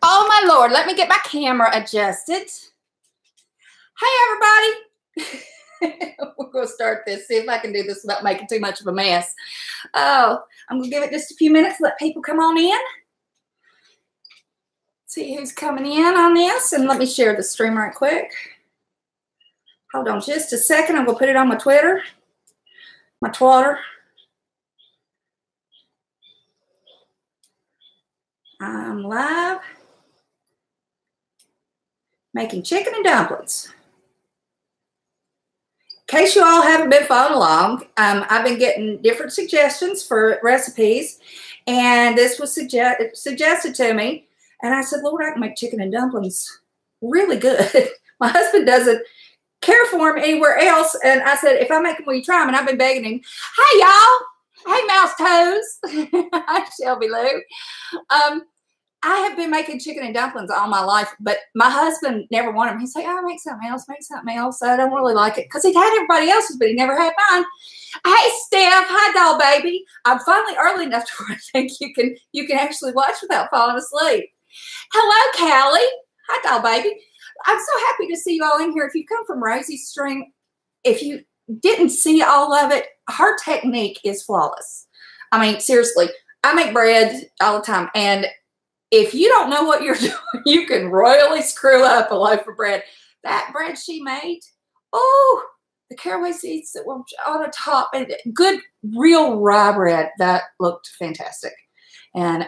Oh my Lord, let me get my camera adjusted. Hey everybody. We're going to start this, see if I can do this without making too much of a mess. Oh, I'm going to give it just a few minutes, let people come on in. See who's coming in on this, and let me share the stream right quick. Hold on just a second, I'm going to put it on my Twitter, my Twitter. I'm live. Making chicken and dumplings. In case you all haven't been following along, I've been getting different suggestions for recipes, and this was suggested to me, and I said, Lord, I can make chicken and dumplings really good. My husband doesn't care for them anywhere else, and I said, if I make them, will you try them? And I've been begging him, hey, y'all. Hey, Mouse Toes. Hi, Shelby Lou. I have been making chicken and dumplings all my life, but my husband never wanted them. He's like, oh, make something else, make something else. I don't really like it because he'd had everybody else's, but he never had mine. Hey, Steph. Hi, doll baby. I'm finally early enough to where I think you can actually watch without falling asleep. Hello, Callie. Hi, doll baby. I'm so happy to see you all in here. If you come from Rosie's stream, if you didn't see all of it, her technique is flawless. I mean, seriously, I make bread all the time, and if you don't know what you're doing, you can royally screw up a loaf of bread. That bread she made, oh, the caraway seeds that were on the top, and good, real rye bread. That looked fantastic. And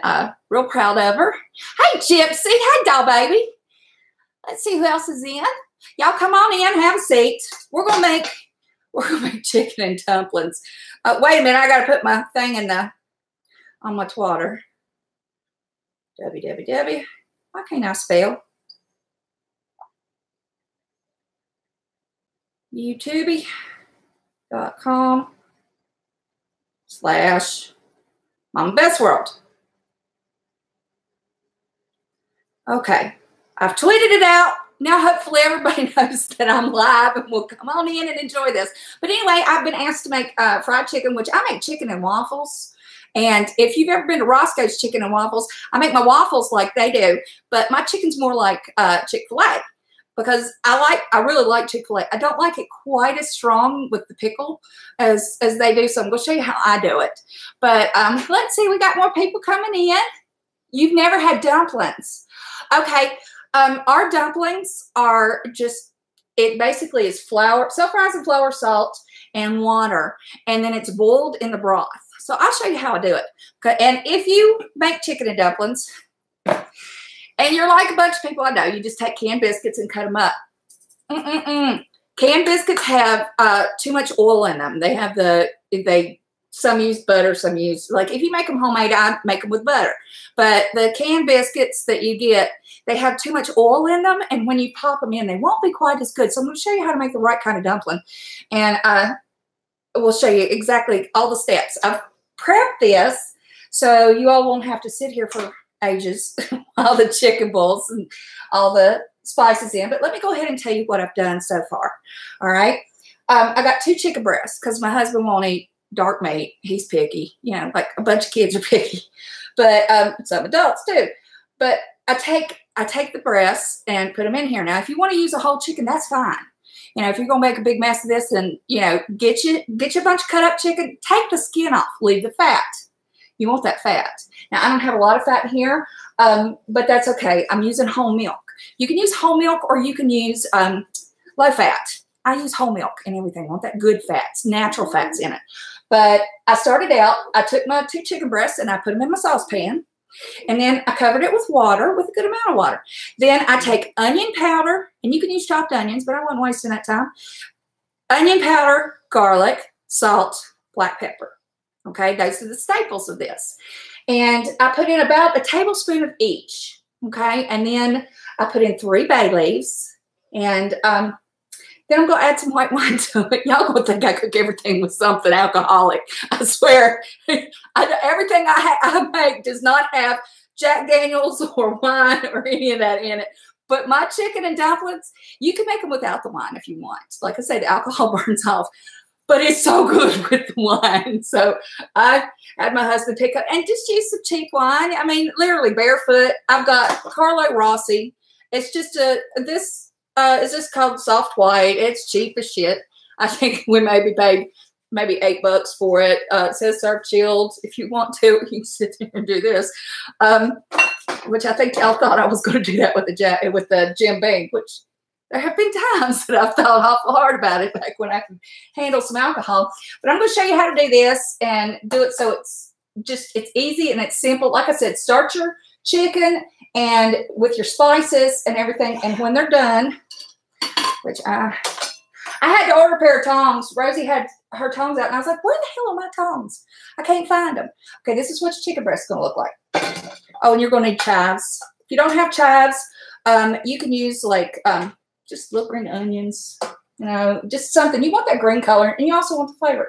real proud of her. Hey, Gypsy. Hey, doll baby. Let's see who else is in. Y'all come on in, have a seat. We're gonna make chicken and dumplings. Wait a minute, I gotta put my thing on my Twitter. www. Why can't I spell? youtube.com/Mama Best World. Okay, I've tweeted it out. Now hopefully everybody knows that I'm live and will come on in and enjoy this. But anyway, I've been asked to make fried chicken, which I make chicken and waffles. And if you've ever been to Roscoe's Chicken and Waffles, I make my waffles like they do, but my chicken's more like Chick-fil-A because I really like Chick-fil-A. I don't like it quite as strong with the pickle as they do, so I'm going to show you how I do it. But let's see, we got more people coming in. You've never had dumplings. Okay, our dumplings are just, it basically is flour, self-rising flour, salt, and water, and then it's boiled in the broth. So I'll show you how I do it. Okay, and if you make chicken and dumplings, and you're like a bunch of people I know, you just take canned biscuits and cut them up. Canned biscuits have too much oil in them. They have some use butter, some use, like if you make them homemade, I make them with butter. But the canned biscuits that you get, they have too much oil in them, and when you pop them in, they won't be quite as good. So I'm going to show you how to make the right kind of dumpling, and we'll show you exactly all the steps. I've prepped this so you all won't have to sit here for ages while the chicken boils and all the spices in. But let me go ahead and tell you what I've done so far. All right. I got 2 chicken breasts because my husband won't eat dark meat. He's picky. You know, like a bunch of kids are picky. But some adults too. But I take the breasts and put them in here. Now, if you want to use a whole chicken, that's fine. You know, if you're going to make a big mess of this, and, you know, get you a bunch of cut up chicken, take the skin off, leave the fat. You want that fat. Now, I don't have a lot of fat here, but that's okay. I'm using whole milk. You can use whole milk, or you can use low fat. I use whole milk and everything. I want that good fats, natural fats in it. But I started out, I took my 2 chicken breasts and I put them in my saucepan. And then I covered it with water, with a good amount of water. Then I take onion powder, and you can use chopped onions, but I wasn't wasting that time. Onion powder, garlic, salt, black pepper. Okay, those are the staples of this. And I put in about a tablespoon of each. Okay, and then I put in 3 bay leaves, and then I'm going to add some white wine to it. Y'all going to think I cook everything with something alcoholic. I swear. Everything I make does not have Jack Daniels or wine or any of that in it. But my chicken and dumplings, you can make them without the wine if you want. Like I say, the alcohol burns off. but it's so good with wine. So I had my husband pick up and just use some cheap wine. I mean, literally barefoot. I've got Carlo Rossi. It's just this is just called soft white. It's cheap as shit. I think we maybe paid maybe $8 for it. It says serve chilled. If you want to, you can sit there and do this. Which I think y'all thought I was going to do that with the Jim Beam, which there have been times that I've thought awful hard about it back when I could handle some alcohol. But I'm going to show you how to do this and do it so it's easy and it's simple. Like I said, start your chicken and with your spices and everything. And when they're done, which I had to order a pair of tongs. Rosie had her tongs out, and I was like, where the hell are my tongs? I can't find them. Okay, this is what your chicken breast is going to look like. Oh, and you're going to need chives. If you don't have chives, you can use like just little green onions, you know, just something. You want that green color, and you also want the flavor.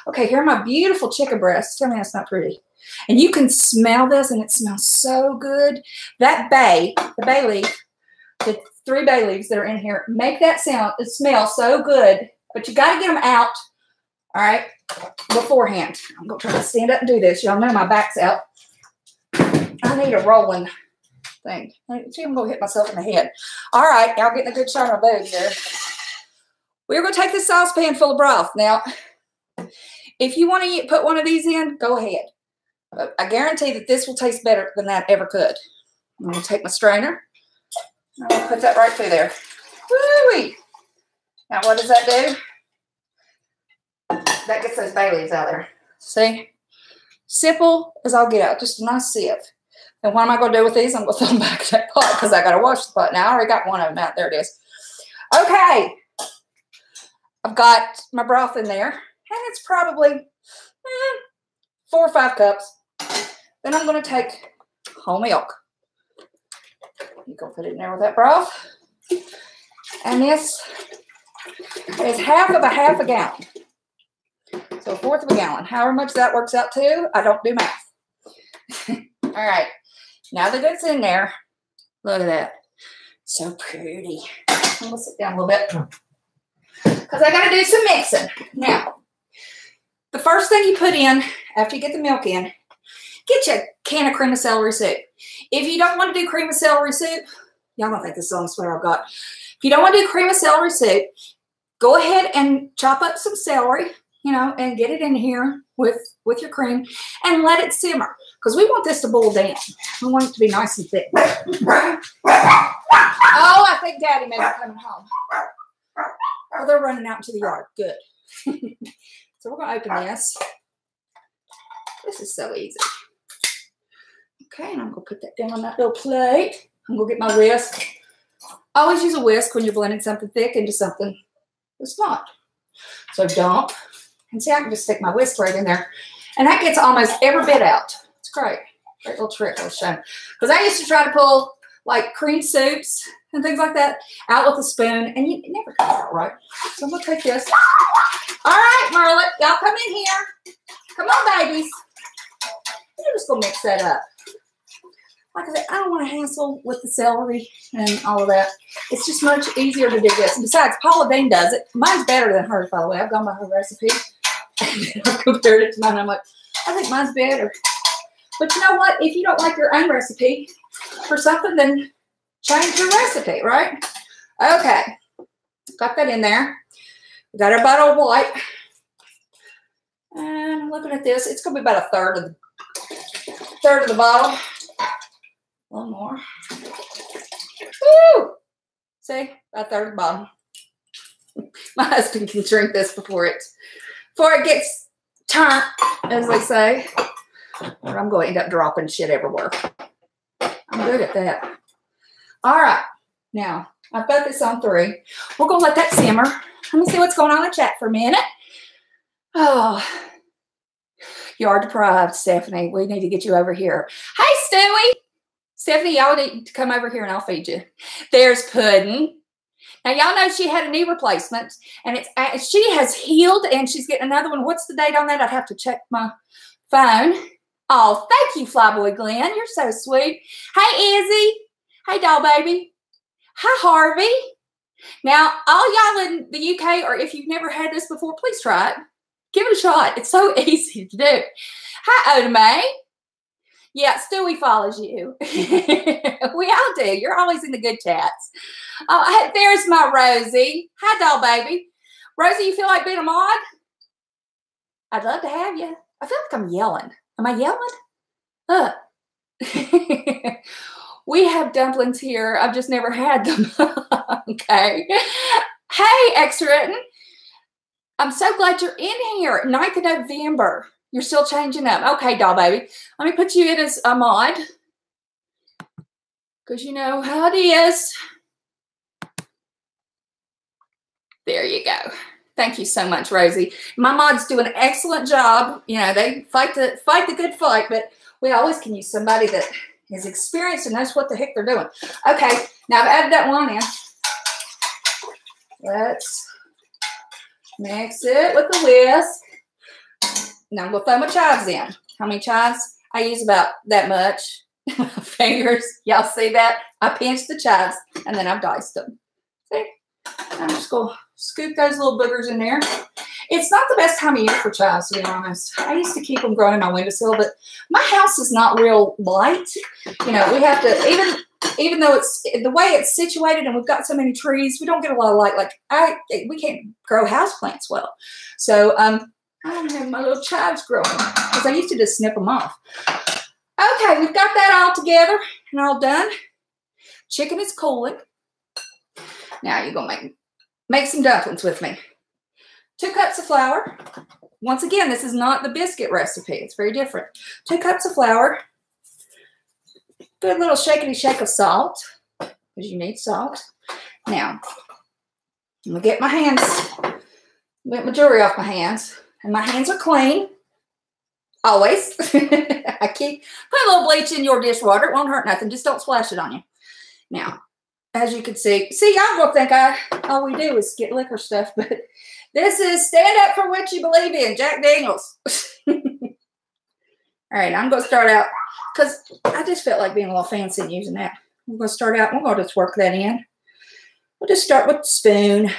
Okay, here are my beautiful chicken breasts. Tell me that's not pretty. And you can smell this, and it smells so good. That the bay leaf, the 3 bay leaves that are in here, make that sound. It smells so good, but you got to get them out, all right, beforehand. I'm going to try to stand up and do this. Y'all know my back's out. I need a rolling thing. See, I'm going to hit myself in the head. All right, y'all getting a good shot of my boob here. We're going to take this saucepan full of broth. Now, if you want to put one of these in, go ahead. But I guarantee that this will taste better than that ever could. I'm going to take my strainer. I'm going to put that right through there. Woo-wee. Now, what does that do? That gets those bay leaves out there. See? Simple as I'll get out. Just a nice sieve. And what am I going to do with these? I'm going to throw them back in that pot because I got to wash the pot. Now, I already got one of them out. There it is. Okay. I've got my broth in there. And it's probably 4 or 5 cups. Then I'm going to take whole milk. You're going to put it in there with that broth. And this is half a gallon. So 1/4 of a gallon. However much that works out to, I don't do math. All right. Now that it's in there, look at that. So pretty. I'm going to sit down a little bit because I got to do some mixing. Now, the first thing you put in after you get the milk in, get you a can of cream of celery soup. If you don't want to do cream of celery soup, y'all don't think this is on the sweater I've got. If you don't want to do cream of celery soup, go ahead and chop up some celery, you know, and get it in here with your cream and let it simmer because we want this to boil down. We want it to be nice and thick. Oh, I think Daddy may be coming home. Oh, they're running out into the yard. Good. So we're going to open this. This is so easy. Okay, and I'm going to put that down on that little plate. I'm going to get my whisk. Always use a whisk when you're blending something thick into something that's not. So dump. And see, I can just stick my whisk right in there. And that gets almost every bit out. It's great. Great little trick I was showing. Because I used to try to pull like cream soups and things like that out with a spoon. And it never comes out right. So I'm going to take this. All right, Merlet. Y'all come in here. Come on, babies. You're just going to mix that up. Like I said, I don't want to hassle with the celery and all of that. It's just much easier to do this. And besides, Paula Dean does it. Mine's better than hers, by the way. I've gone by her recipe. I've compared it to mine. I'm like, I think mine's better. But you know what? If you don't like your own recipe for something, then change your recipe, right? Okay. Got that in there. We got our bottle of white. And I'm looking at this. It's going to be about a third of the bottle. A little more. Woo! See? About a third of the bottle. My husband can drink this before it gets turned, as they say. Or I'm going to end up dropping shit everywhere. I'm good at that. All right. Now, I've got this on 3. We're going to let that simmer. Let me see what's going on in the chat for a minute. Oh, you are deprived, Stephanie. We need to get you over here. Hey, Stewie. Stephanie, y'all need to come over here and I'll feed you. There's Puddin'. Now, y'all know she had a knee replacement, and she has healed, and she's getting another one. What's the date on that? I'd have to check my phone. Oh, thank you, Flyboy Glenn. You're so sweet. Hey, Izzy. Hey, doll baby. Hi, Harvey. Now, all y'all in the UK, or if you've never had this before, please try it. Give it a shot. It's so easy to do. Hi, Oda May. Yeah, Stewie follows you. We all do. You're always in the good chats. Oh, there's my Rosie. Hi, doll baby. Rosie, you feel like being a mod? I'd love to have you. I feel like I'm yelling. Am I yelling? We have dumplings here. I've just never had them. Okay. Hey, X-Written. I'm so glad you're in here. 9th of November. You're still changing up. Okay, doll baby. Let me put you in as a mod. Because you know how it is. There you go. Thank you so much, Rosie. My mods do an excellent job. You know, they fight the good fight, but we always can use somebody that is experienced and knows what the heck they're doing. Okay, now I've added that one in. Let's mix it with the whisk. Now I'm going to throw my chives in. How many chives? I use about that much. Fingers. Y'all see that? I pinched the chives and then I've diced them. See? I'm just going to scoop those little boogers in there. It's not the best time of year for chives, to be honest. I used to keep them growing in my windowsill, but my house is not real light. You know, we have to, even though it's the way it's situated and we've got so many trees, we don't get a lot of light. Like we can't grow houseplants well. So I don't have my little chives growing because I used to just snip them off. Okay, we've got that all together and all done. Chicken is cooling. Now you're going to make some dumplings with me. 2 cups of flour. Once again, this is not the biscuit recipe. It's very different. 2 cups of flour. Good little shakety shake of salt, because you need salt. Now, I'm going to get my hands, get my jewelry off my hands. And my hands are clean. Always. I keep, put a little bleach in your dishwater. It won't hurt nothing. Just don't splash it on you. Now, as you can see, I'm going to think all we do is get liquor stuff, but this is stand up for what you believe in, Jack Daniels. All right, I'm going to start out, because I just felt like being a little fancy and using that. I'm going to start out, we're going to just work that in. We'll just start with the spoon.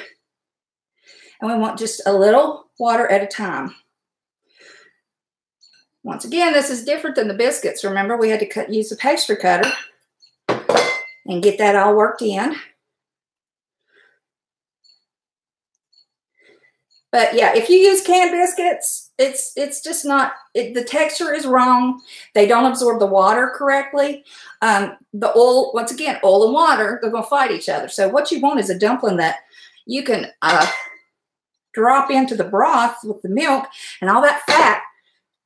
And we want just a little water at a time. Once again, this is different than the biscuits. Remember, we had to use the pastry cutter and get that all worked in. But yeah, if you use canned biscuits, it's just not, the texture is wrong. They don't absorb the water correctly. The oil, once again, oil and water, they're going to fight each other. So what you want is a dumpling that you can drop into the broth with the milk and all that fat.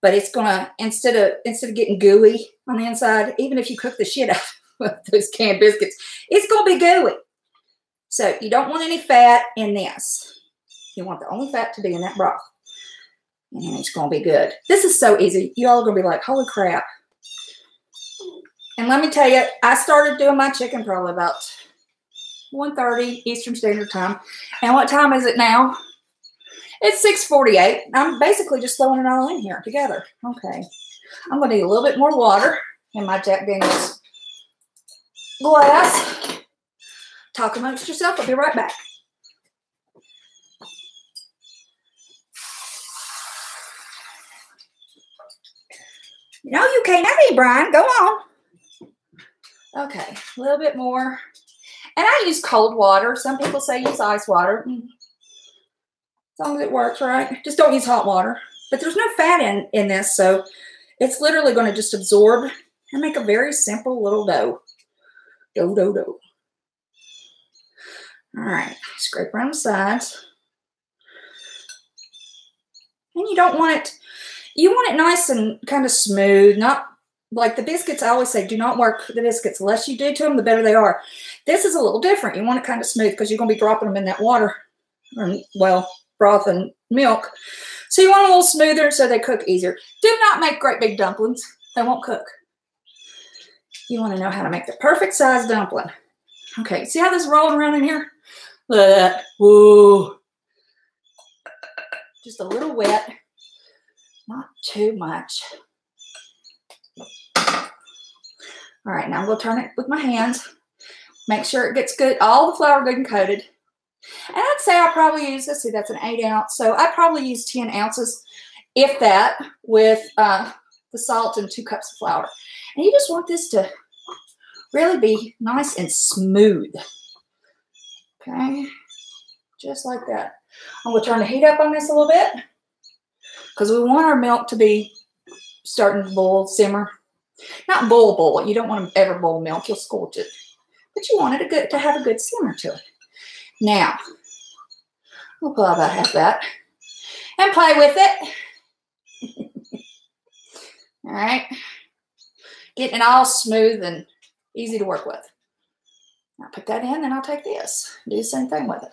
But it's going to, instead of getting gooey on the inside, even if you cook the shit out of those canned biscuits, it's going to be gooey. So you don't want any fat in this. You want the only fat to be in that broth. And it's going to be good. This is so easy. You all are going to be like, holy crap. And let me tell you, I started doing my chicken probably about 1:30 Eastern Standard Time. And what time is it now? It's 6:48. I'm basically just throwing it all in here together. Okay. I'm going to need a little bit more water in my Jack Daniels glass. Talk amongst yourself. I'll be right back. No, you can't have any, Brian. Go on. Okay. A little bit more. And I use cold water. Some people say use ice water. As long as it works, right? Just don't use hot water. But there's no fat in this, so it's literally going to just absorb and make a very simple little dough. Dough. All right. Scrape around the sides. And you don't want it, you want it nice and kind of smooth, not like the biscuits. I always say, do not work the biscuits. The less you do to them, the better they are. This is a little different. You want it kind of smooth because you're going to be dropping them in that water. Or, well, broth and milk. So you want a little smoother so they cook easier. Do not make great big dumplings. They won't cook. You want to know how to make the perfect size dumpling. Okay, see how this is rolling around in here? Look at that. Whoa. Just a little wet. Not too much. All right, now I'm going to turn it with my hands. Make sure it gets good, all the flour good and coated. And I'd say I probably use, let's see, that's an 8 ounce. So I probably use 10 ounces, if that, with the salt and 2 cups of flour. And you just want this to really be nice and smooth. Okay, just like that. I'm going to turn the heat up on this a little bit because we want our milk to be starting to boil, simmer. Not boil. You don't want to ever boil milk. You'll scorch it. But you want it to have a good simmer to it. Now, we'll put about half that and play with it. All right. Getting it all smooth and easy to work with. I'll put that in and I'll take this. Do the same thing with it.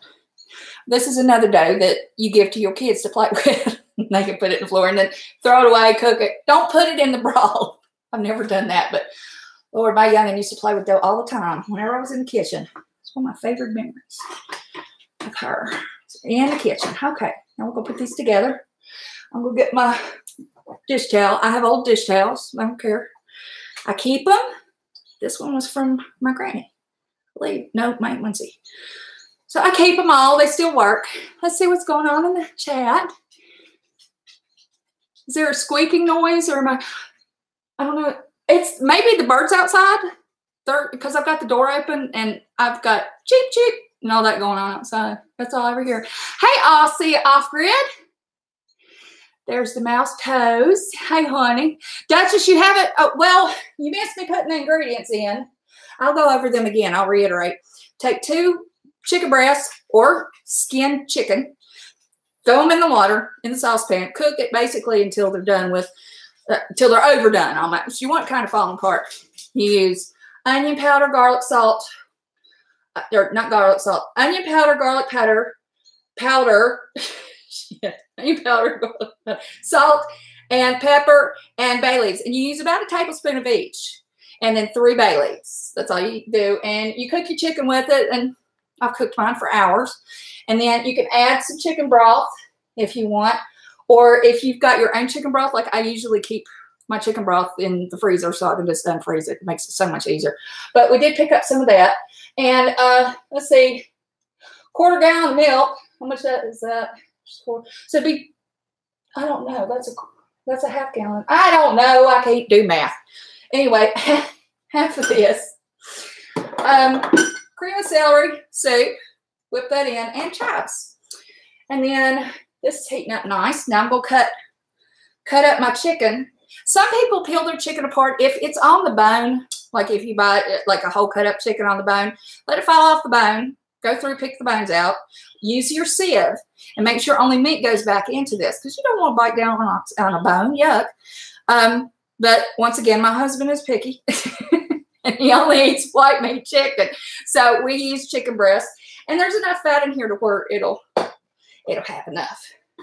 This is another dough that you give to your kids to play with. They can put it in the floor and then throw it away, cook it. Don't put it in the broth. I've never done that, but Lord, my youngin' used to play with dough all the time whenever I was in the kitchen. It's one of my favorite memories of her. In the kitchen. Okay, now we're going to put these together. I'm going to get my dish towel. I have old dish towels. I don't care. I keep them. This one was from my granny. I believe. No, my onesie. So I keep them all. They still work. Let's see what's going on in the chat. Is there a squeaking noise or am I don't know. It's maybe the birds outside. Because I've got the door open and I've got cheep cheep and all that going on outside. That's all over here. Hey, Aussie off-grid. There's the mouse toes. Hey, honey. Duchess, you haven't, oh, well, you missed me putting the ingredients in. I'll go over them again. I'll reiterate. Take 2 chicken breasts or skinned chicken. Throw them in the water, in the saucepan. Cook it basically until they're done with, until they're overdone almost. You want it kind of falling apart. You use onion powder, garlic salt, or not garlic salt, onion powder, garlic powder, onion powder, garlic powder, salt, and pepper, and bay leaves. And you use about a tablespoon of each. And then 3 bay leaves. That's all you do. And you cook your chicken with it. And I've cooked mine for hours. And then you can add some chicken broth if you want. Or if you've got your own chicken broth, like I usually keep my chicken broth in the freezer so I can just unfreeze it. It makes it so much easier. But we did pick up some of that. And let's see, 1/4 gallon of milk. How much that is that? So it'd be, I don't know. That's a half gallon. I don't know. I can't do math. Anyway, half of this. Cream of celery soup. Whip that in. And chives. And then this is heating up nice. Now I'm going to cut up my chicken. Some people peel their chicken apart. If it's on the bone, like if you buy like a whole cut up chicken on the bone, let it fall off the bone. Go through, pick the bones out. Use your sieve and make sure only meat goes back into this because you don't want to bite down on a bone. Yuck. But once again, my husband is picky. And he only eats white meat chicken. So we use chicken breast. And there's enough fat in here to where it'll have enough.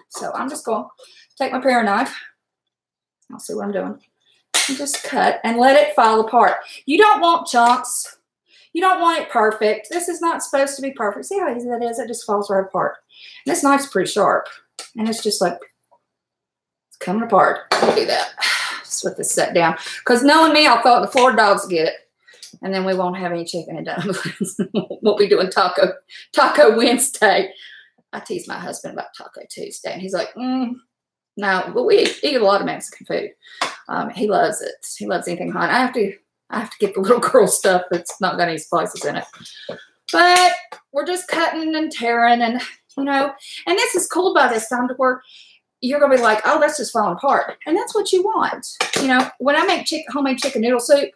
So I'm just going to take my paring knife. I'll see what I'm doing. And just cut and let it fall apart. You don't want chunks. You don't want it perfect. This is not supposed to be perfect. See how easy that is? It just falls right apart. And this knife's pretty sharp. And it's just like, it's coming apart. I'll do that. Just let this set down. Because knowing me, I thought the 4 dogs get it. And then we won't have any chicken and dumplings. We'll be doing Taco Wednesday. I tease my husband about Taco Tuesday. And he's like, no. But we eat a lot of Mexican food. He loves it. He loves anything hot. I have to get the little girl stuff that's not got any spices in it. But we're just cutting and tearing and, you know, and this is cool by this time to where you're going to be like, oh, that's just falling apart. And that's what you want. You know, when I make homemade chicken noodle soup,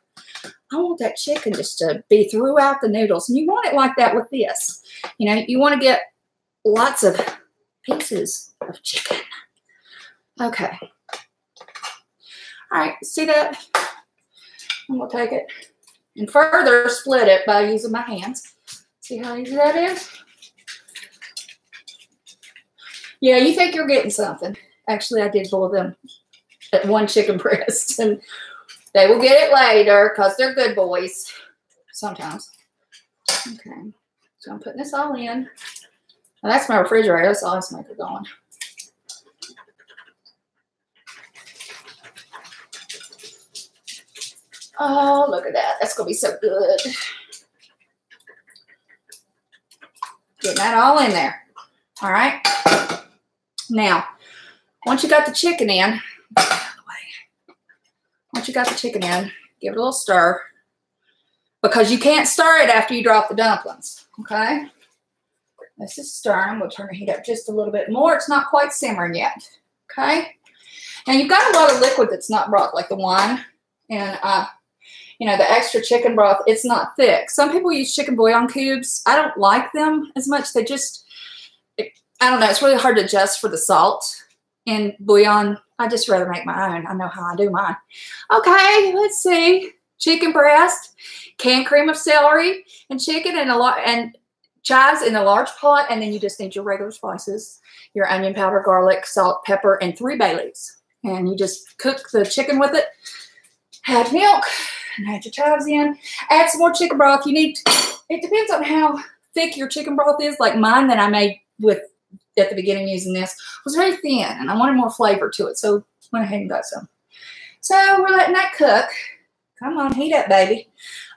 I want that chicken just to be throughout the noodles. And you want it like that with this. You know, you want to get lots of pieces of chicken. Okay. All right, see that? I'm going to take it and further split it by using my hands. See how easy that is? Yeah, you think you're getting something. Actually, I did boil them at 1 chicken breast. And they will get it later because they're good boys. Sometimes. Okay. So I'm putting this all in. Now that's my refrigerator. That's all this maker going. Oh, look at that. That's going to be so good. Getting that all in there. All right. Now, once you got the chicken in, once you got the chicken in, give it a little stir. Because you can't stir it after you drop the dumplings. Okay? This is stirring. We'll turn the heat up just a little bit more. It's not quite simmering yet. Okay? Now, you've got a lot of liquid that's not broth, like the wine. And, you know, the extra chicken broth, it's not thick. Some people use chicken bouillon cubes. I don't like them as much. They just, I don't know. It's really hard to adjust for the salt in bouillon. I just rather make my own. I know how I do mine. Okay, let's see. Chicken breast, canned cream of celery, and chicken and chives in a large pot. And then you just need your regular spices, your onion powder, garlic, salt, pepper, and 3 bay leaves. And you just cook the chicken with it. Add milk and add your chives in. Add some more chicken broth. You need, it depends on how thick your chicken broth is. Like mine that I made with at the beginning using this was very thin, and I wanted more flavor to it, so went ahead and got some. So we're letting that cook. Come on, heat up, baby.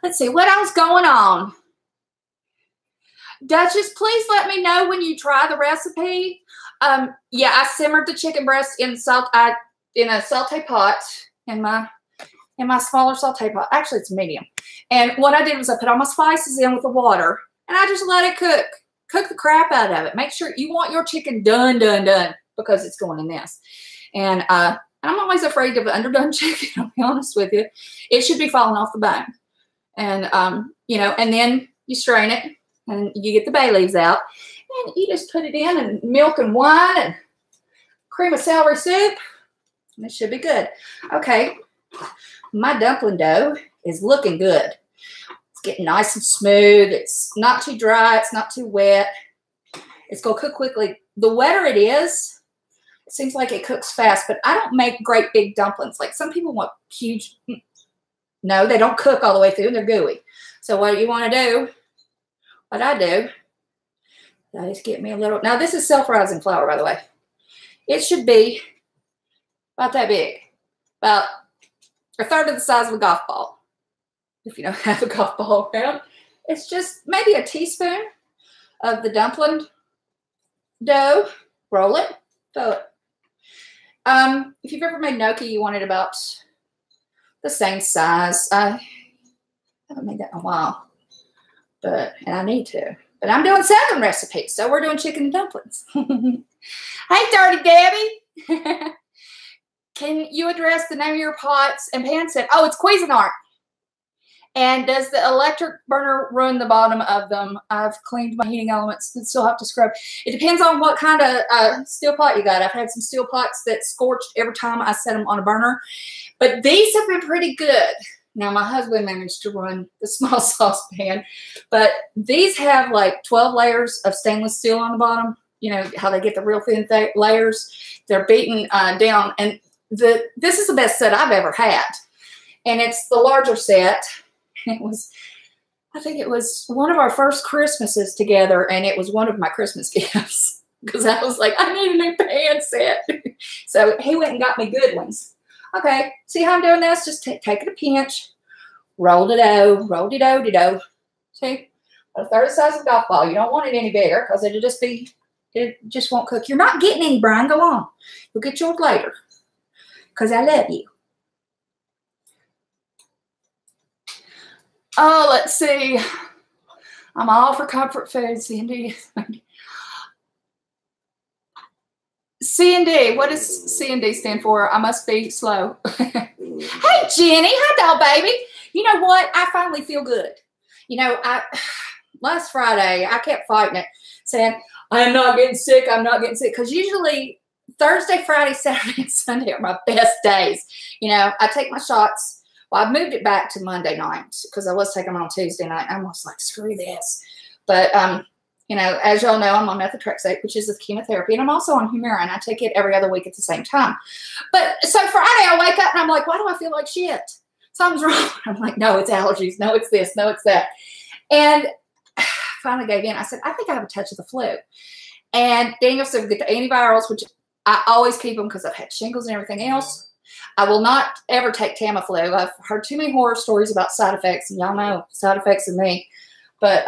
Let's see what else going on. Duchess, please let me know when you try the recipe. Yeah, I simmered the chicken breast in a saute pot in my smaller saute pot. Actually, it's medium. And what I did was I put all my spices in with the water, and I just let it cook. Cook the crap out of it. Make sure you want your chicken done, because it's going in this. And I'm always afraid of underdone chicken, I'll be honest with you. It should be falling off the bone. And, you know, and then you strain it, and you get the bay leaves out, and you just put it in, and milk and wine and cream of celery soup, and it should be good. Okay, my dumpling dough is looking good. Getting nice and smooth. It's not too dry. It's not too wet. It's going to cook quickly. The wetter it is, it seems like it cooks fast, but I don't make great big dumplings. Like some people want huge. No, they don't cook all the way through. They're gooey. So what you want to do, what I do, I just get me a little. Now this is self-rising flour, by the way. It should be about that big. About a third of the size of a golf ball. If you don't have a golf ball around, it's just maybe a teaspoon of the dumpling dough. Roll it, throw it. If you've ever made gnocchi, you want it about the same size. I haven't made that in a while, and I need to. But I'm doing 7 recipes, so we're doing chicken and dumplings. Hey, Dirty Debbie. Can you address the name of your pots and pan set? Oh, it's Cuisinart. And does the electric burner ruin the bottom of them? I've cleaned my heating elements, but still have to scrub. It depends on what kind of steel pot you got. I've had some steel pots that scorched every time I set them on a burner. But these have been pretty good. Now, my husband managed to run the small saucepan. But these have like 12 layers of stainless steel on the bottom. You know, how they get the real thin layers. They're beaten down. And this is the best set I've ever had. And it's the larger set. It was, I think it was one of our first Christmases together, and it was one of my Christmas gifts because I was like, I need a new pan set. So he went and got me good ones. Okay, see how I'm doing this? Just take it a pinch, roll it dough. See, a third the size of a golf ball. You don't want it any bigger because it just won't cook. You're not getting any, Brian. Go on. You'll get yours later because I love you. Oh, let's see. I'm all for comfort food, C&D. C&D. What does C&D stand for? I must be slow. Hey, Jenny. Hi, doll baby. You know what? I finally feel good. You know, last Friday, I kept fighting it, saying, I'm not getting sick. I'm not getting sick. Because usually Thursday, Friday, Saturday, and Sunday are my best days. You know, I take my shots. Well, I moved it back to Monday night because I was taking them on Tuesday night. I was like, screw this. But, you know, as y'all know, I'm on methotrexate, which is the chemotherapy. And I'm also on Humira, and I take it every other week at the same time. But so Friday, I wake up, and I'm like, why do I feel like shit? Something's wrong. I'm like, no, it's allergies. No, it's this. No, it's that. And I finally gave in. I said, I think I have a touch of the flu. And Daniel said, get the antivirals, which I always keep them because I've had shingles and everything else. I will not ever take Tamiflu. I've heard too many horror stories about side effects, and y'all know side effects of me. But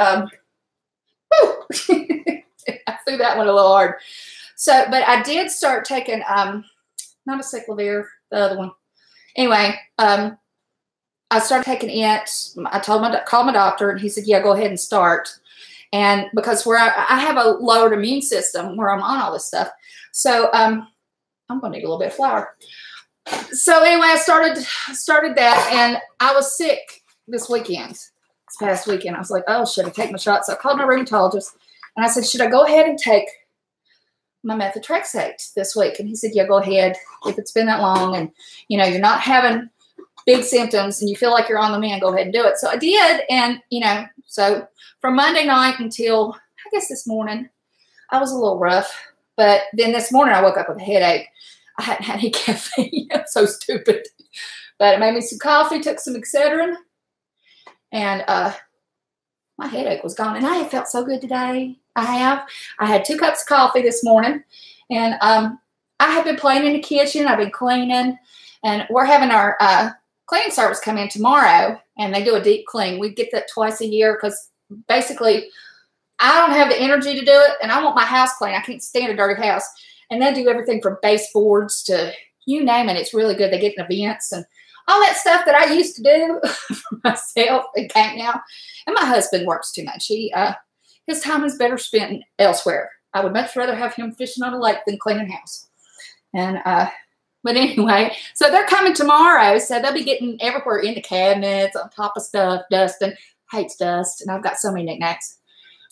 Whew. I threw that one a little hard. So, but I did start taking, not a cyclovir, the other one. Anyway, I started taking it. I called my doctor, and he said, yeah, go ahead and start. And because where I have a lowered immune system where I'm on all this stuff. So I'm going to need a little bit of flour. So anyway, I started that, and I was sick this weekend, this past weekend. I was like, oh, should I take my shot? So I called my rheumatologist, and I said, should I go ahead and take my methotrexate this week? And he said, yeah, go ahead. If it's been that long and, you know, you're not having big symptoms and you feel like you're on the mend, go ahead and do it. So I did. And, you know, so from Monday night until, I guess this morning, I was a little rough. But then this morning I woke up with a headache. I hadn't had any caffeine. I'm so stupid. But it made me some coffee, took some Excedrin, and my headache was gone. And I have felt so good today. I had 2 cups of coffee this morning, and I have been playing in the kitchen. I've been cleaning, and we're having our cleaning service come in tomorrow, and they do a deep clean. We get that twice a year because basically I don't have the energy to do it, and I want my house clean. I can't stand a dirty house. And they do everything from baseboards to you name it. It's really good. They get in events and all that stuff that I used to do for myself and can't now. And my husband works too much. His time is better spent elsewhere. I would much rather have him fishing on a lake than cleaning house. And but anyway, so they're coming tomorrow. So they'll be getting everywhere in the cabinets, on top of stuff. Dustin hates dust, and I've got so many knickknacks.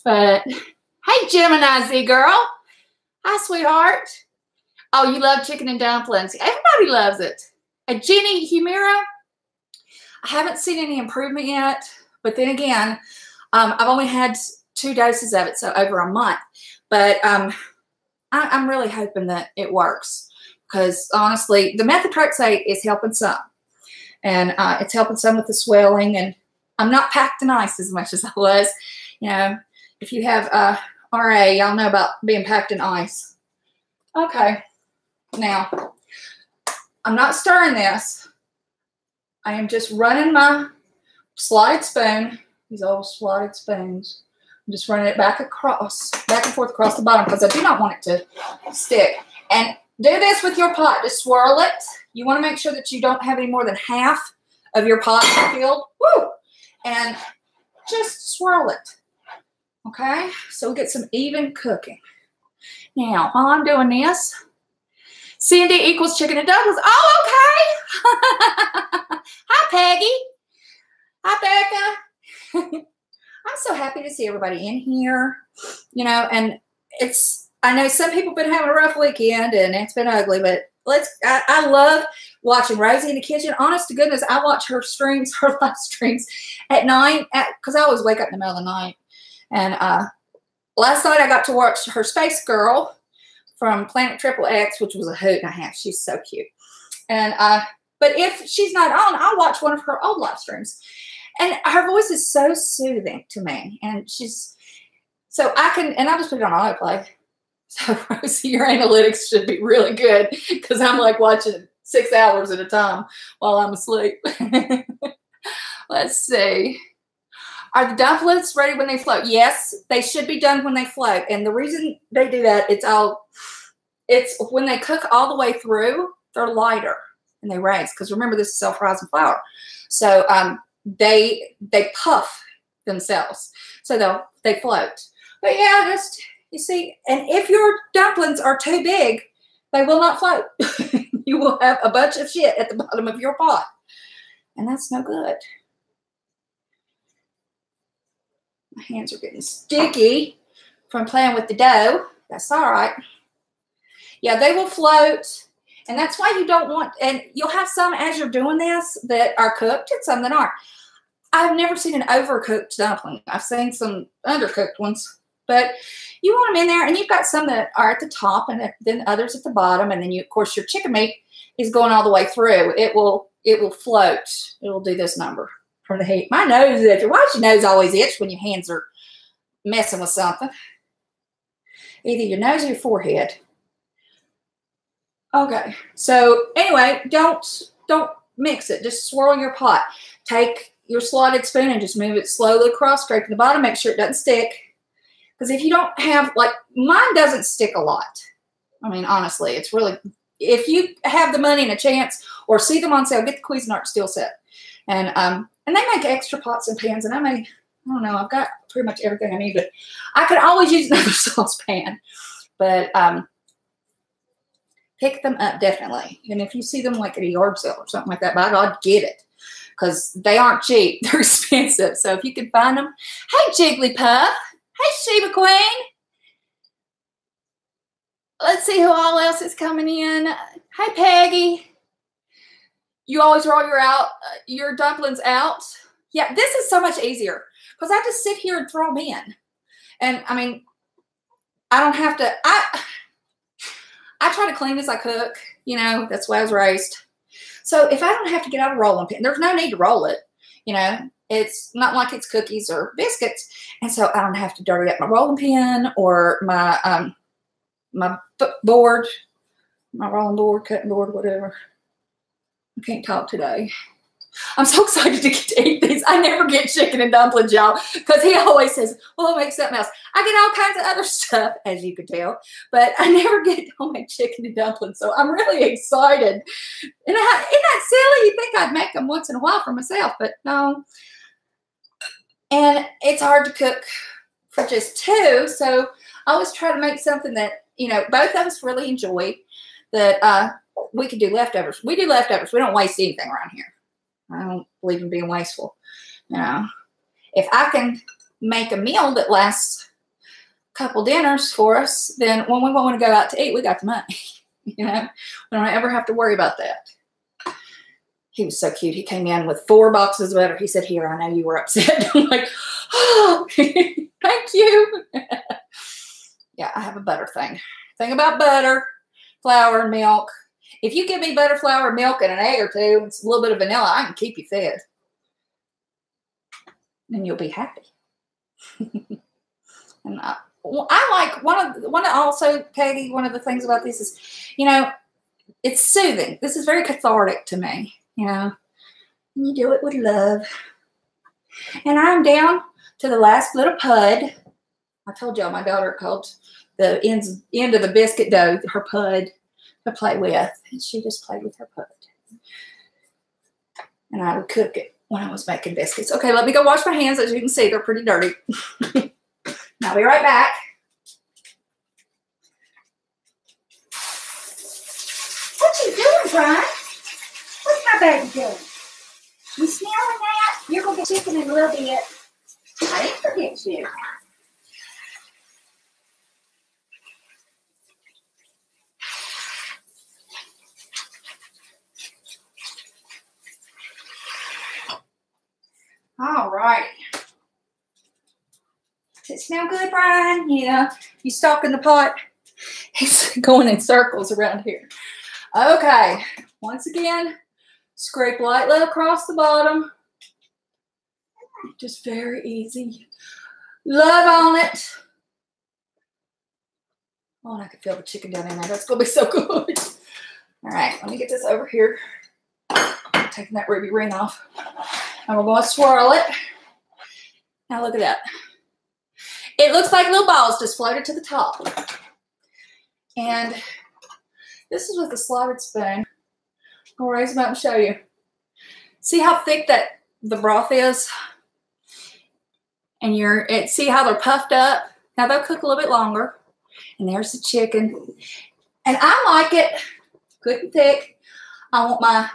But hey, Gemini Z girl. Hi, sweetheart. Oh, you love chicken and dumplings. Everybody loves it. And Jenny Humira, I haven't seen any improvement yet. But then again, I've only had 2 doses of it, so over a month. But I'm really hoping that it works. Because honestly, the methotrexate is helping some. And it's helping some with the swelling. And I'm not packed in ice as much as I was. You know, if you have RA, y'all know about being packed in ice. Okay. Now, I'm not stirring this. I am just running my slide spoon, these old slide spoons. I'm just running it back and forth across the bottom because I do not want it to stick. And do this with your pot. Just swirl it. You want to make sure that you don't have any more than half of your pot filled. Woo! And just swirl it. Okay, so we get some even cooking. Now, while I'm doing this, Cindy equals chicken and dumplings. Oh, okay. Hi, Peggy. Hi, Becca. I'm so happy to see everybody in here. You know, and I know some people have been having a rough weekend and it's been ugly, but I love watching Rosie in the kitchen. Honest to goodness, I watch her streams, her live streams at night because I always wake up in the middle of the night. And last night I got to watch her Space Girl from Planet Triple X, which was a hoot and a half. She's so cute. And but if she's not on, I'll watch one of her old live streams. And her voice is so soothing to me. And so I just put it on autoplay. So Rosie, your analytics should be really good because I'm like watching 6 hours at a time while I'm asleep. Let's see. Are the dumplings ready when they float? Yes, they should be done when they float. And the reason they do that, it's when they cook all the way through, they're lighter and they raise. Because remember, this is self-rising flour. So they puff themselves. So they float. But yeah, you see, and if your dumplings are too big, they will not float. You will have a bunch of shit at the bottom of your pot. And that's no good. My hands are getting sticky from playing with the dough. That's all right. Yeah, they will float. And that's why you don't want, and you'll have some as you're doing this that are cooked and some that aren't. I've never seen an overcooked dumpling. I've seen some undercooked ones. But you want them in there, and you've got some that are at the top and then others at the bottom. And then, of course, your chicken meat is going all the way through. It will float. It will do this number. From the heat. My nose itches. Why does your nose always itch when your hands are messing with something? Either your nose or your forehead. Okay. So anyway, don't mix it. Just swirl your pot. Take your slotted spoon and just move it slowly across, scrape the bottom. Make sure it doesn't stick. Because if you don't have, like, mine doesn't stick a lot. I mean, honestly, it's really, if you have the money and a chance or see them on sale, get the Cuisinart steel set. And they make extra pots and pans, and I don't know, I've got pretty much everything I need, but I could always use another saucepan. But pick them up, definitely. And if you see them like at a yard sale or something like that, by God, get it. Because they aren't cheap. They're expensive. So if you can find them. Hey, Jigglypuff. Hey, Sheba Queen. Let's see who all else is coming in. Hey, Peggy. You always roll your dumplings out. Yeah, this is so much easier. Because I just sit here and throw them in. And, I mean, I don't have to. I try to clean as I cook. You know, that's why I was raised. So if I don't have to get out a rolling pin, there's no need to roll it. You know, it's not like it's cookies or biscuits. And so I don't have to dirty up my rolling pin or my my board, my rolling board, cutting board, whatever. I can't talk today. I'm so excited to get to eat these. I never get chicken and dumplings, y'all, because he always says, well, make something else. I get all kinds of other stuff, as you could tell, but I never get homemade chicken and dumplings, so I'm really excited. And isn't that silly? You think I'd make them once in a while for myself, but no. And it's hard to cook for just two, so I always try to make something that, you know, both of us really enjoy, that we could do leftovers. We do leftovers. We don't waste anything around here. I don't believe in being wasteful. You know, if I can make a meal that lasts a couple dinners for us, then when we want to go out to eat, we got the money. You know, we don't ever have to worry about that. He was so cute. He came in with 4 boxes of butter. He said, here, I know you were upset. I'm like, oh, thank you. Yeah, I have a butter thing. Thing about butter, flour, and milk. If you give me butter, flour, milk, and an egg or two, and a little bit of vanilla, I can keep you fed. And you'll be happy. And I like one of also, Peggy, one of the things about this is, you know, it's soothing. This is very cathartic to me, you know. And you do it with love. And I'm down to the last little pud. I told y'all my daughter called the end of the biscuit dough her pud to play with, and she just played with her pud. And I would cook it when I was making biscuits. Okay, let me go wash my hands. As you can see, they're pretty dirty. I'll be right back. What you doing, Brian? What's my baby doing? You smelling that? You're gonna get chicken in a little bit. I didn't forget you. All right. Does it smell good, Brian? Yeah. You stalking the pot? He's going in circles around here. Okay. Once again, scrape lightly across the bottom. Just very easy. Love on it. Oh, and I can feel the chicken down in there. That's going to be so good. All right. Let me get this over here. I'm taking that ruby ring off. And we're going to swirl it. Now look at that. It looks like little balls just floated to the top. And this is with a slotted spoon. I'll raise them up and show you. See how thick the broth is? And see how they're puffed up? Now they'll cook a little bit longer. And there's the chicken. And I like it good and thick. I want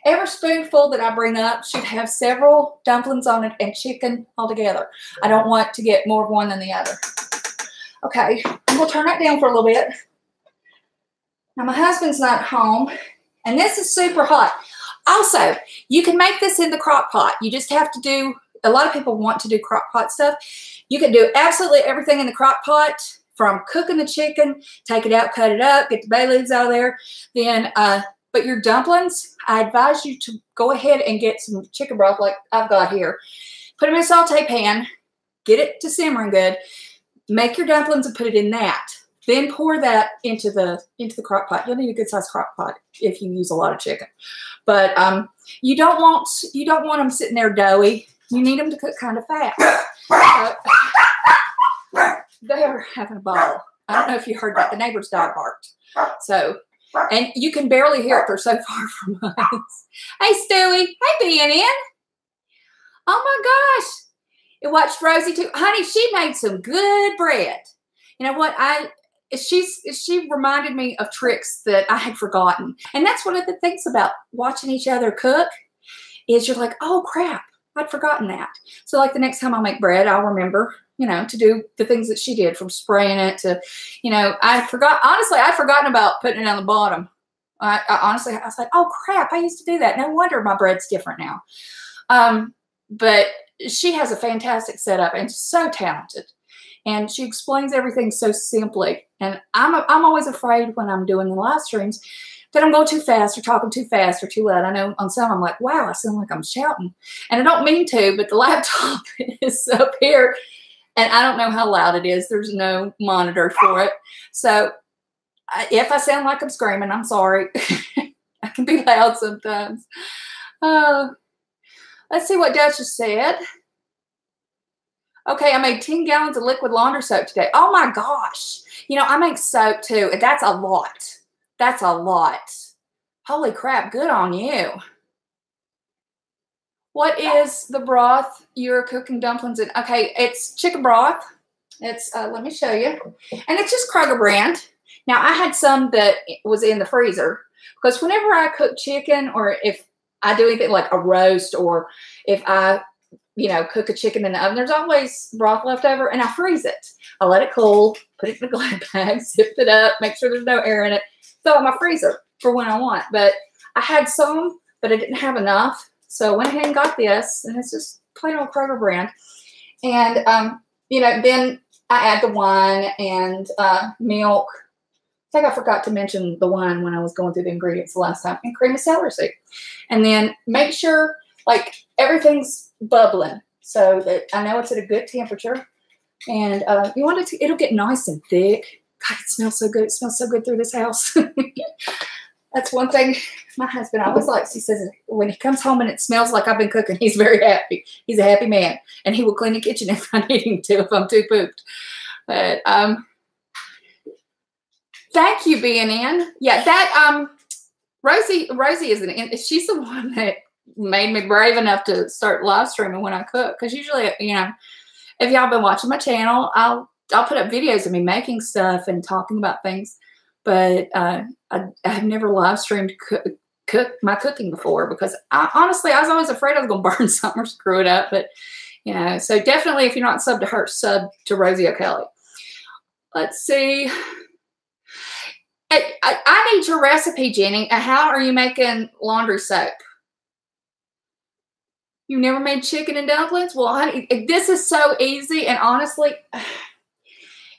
every spoonful that I bring up should have several dumplings on it and chicken all together. I don't want to get more of one than the other. Okay, I'm going to turn that down for a little bit. Now, my husband's not home, and this is super hot. Also, you can make this in the crock pot. You just have to do, a lot of people want to do crock pot stuff. You can do absolutely everything in the crock pot, from cooking the chicken, take it out, cut it up, get the bay leaves out of there, then but your dumplings, I advise you to go ahead and get some chicken broth like I've got here. Put them in a saute pan, get it to simmering good, make your dumplings and put it in that. Then pour that into the crock pot. You'll need a good sized crock pot if you use a lot of chicken. But you don't want them sitting there doughy. You need them to cook kind of fast. they're having a ball. I don't know if you heard that. The neighbor's dog barked. So, and you can barely hear it. They're so far from us. Hey, Stewie. Hey, B&N. Oh, my gosh. You watched Rosie, too. Honey, she made some good bread. You know what? She reminded me of tricks that I had forgotten. And that's one of the things about watching each other cook is you're like, oh, crap. I'd forgotten that. So, like, the next time I make bread, I'll remember, you know, to do the things that she did, from spraying it to, you know, honestly, I'd forgotten about putting it on the bottom. Honestly, I was like, oh, crap, I used to do that. No wonder my bread's different now. But she has a fantastic setup and so talented. And she explains everything so simply. And I'm always afraid when I'm doing the live streams that I'm going too fast or talking too fast or too loud. I know on some I'm like, wow, I sound like I'm shouting. And I don't mean to, but the laptop is up here. And I don't know how loud it is. There's no monitor for it. So if I sound like I'm screaming, I'm sorry. I can be loud sometimes. Let's see what Duchess said. Okay, I made 10 gallons of liquid laundry soap today. Oh my gosh. You know, I make soap too. And that's a lot. That's a lot. Holy crap, good on you. What is the broth you're cooking dumplings in? Okay, it's chicken broth. It's, let me show you. And it's just Kroger brand. Now, I had some that was in the freezer because whenever I cook chicken, or if I do anything like a roast, or if I, you know, cook a chicken in the oven, there's always broth left over, and I freeze it. I let it cool, put it in a glass bag, zip it up, make sure there's no air in it, throw it in my freezer for when I want. But I had some, but I didn't have enough. So I went ahead and got this, and it's just plain old Kroger brand. And, you know, then I add the wine and milk. I think I forgot to mention the wine when I was going through the ingredients the last time, and cream of celery seed. And then make sure, like, everything's bubbling so that I know it's at a good temperature. And you want it to, it'll get nice and thick. God, it smells so good. It smells so good through this house. That's one thing my husband always likes. He says when he comes home and it smells like I've been cooking, he's very happy. He's a happy man. And he will clean the kitchen if I need him to, if I'm too pooped. But thank you, B&N. Yeah, that Rosie is she's the one that made me brave enough to start live streaming when I cook. Because usually, you know, if y'all been watching my channel, I'll put up videos of me making stuff and talking about things. But I've never live streamed my cooking before because honestly, I was always afraid I was going to burn something or screw it up. But, you know, so definitely if you're not subbed to her, sub to Rosie O'Kelly. Let's see. I need your recipe, Jenny. How are you making laundry soap? You never made chicken and dumplings? Well, honey, this is so easy. And honestly,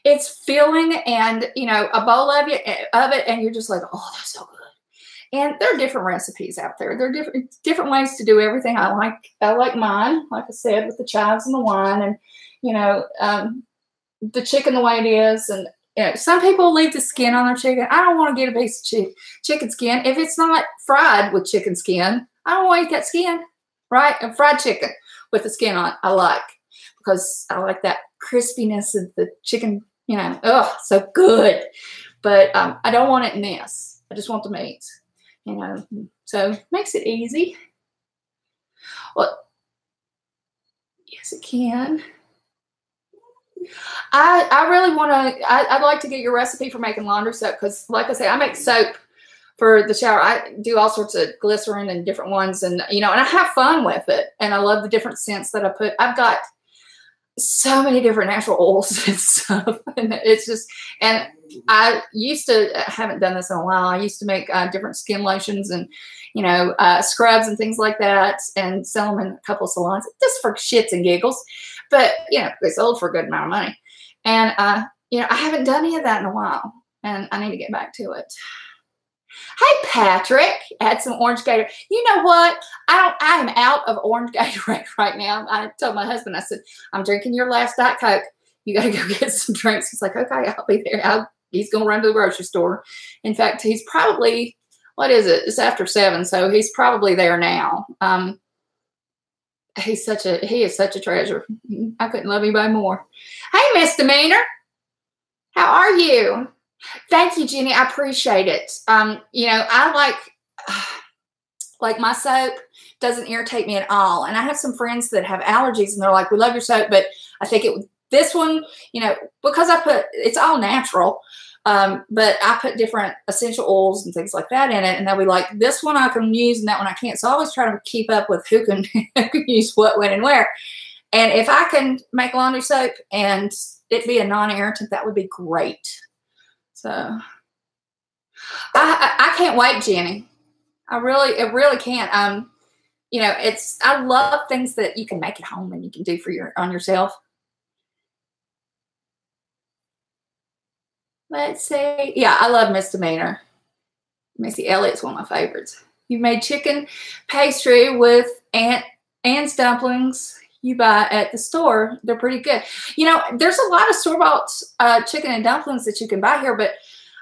it's filling, and, you know, a bowl of it, and you're just like, oh, that's so good. And there are different recipes out there. There are different ways to do everything. I like mine, like I said, with the chives and the wine, and, you know, the chicken the way it is. And, you know, some people leave the skin on their chicken. I don't want to get a piece of chicken skin. If it's not fried with chicken skin, I don't want to eat that skin, right? And fried chicken with the skin on, I like, because I like that crispiness of the chicken. You know, oh, so good. But I don't want it in this. I just want the meat, you know. So makes it easy. Well, yes, it can. I really want to, I'd like to get your recipe for making laundry soap because, like I said, I make soap for the shower. I do all sorts of glycerin and different ones, and, you know, and I have fun with it. And I love the different scents that I put. I've got so many different natural oils and stuff, and it's just, and I used to, I haven't done this in a while, I used to make different skin lotions and, you know, scrubs and things like that, and sell them in a couple of salons just for shits and giggles. But, you know, they sold for a good amount of money. And, you know, I haven't done any of that in a while, and I need to get back to it. Hey, Patrick, add some orange Gatorade. You know what? I am out of orange Gatorade right now. I told my husband, I said, I'm drinking your last Diet Coke. You got to go get some drinks. He's like, okay, I'll be there. He's going to run to the grocery store. In fact, he's probably, what is it? It's after 7, so he's probably there now. He is such a treasure. I couldn't love anybody more. Hey, misdemeanor. How are you? Thank you, Jenny. I appreciate it. You know, I like my soap doesn't irritate me at all. And I have some friends that have allergies and they're like, we love your soap, but I think this one, you know, because it's all natural. But I put different essential oils and things like that in it. And they'll be like, this one I can use and that one I can't. So I always try to keep up with who can, who can use what, when, and where. And if I can make laundry soap and it be a non-irritant, that would be great. So I can't wait, Jenny. It really can't. You know, I love things that you can make at home and you can do on yourself. Let's see. Yeah, I love Misdemeanor. Missy Elliott's one of my favorites. You made chicken pastry with Ann's dumplings you buy at the store. They're pretty good. You know, there's a lot of store-bought chicken and dumplings that you can buy here, but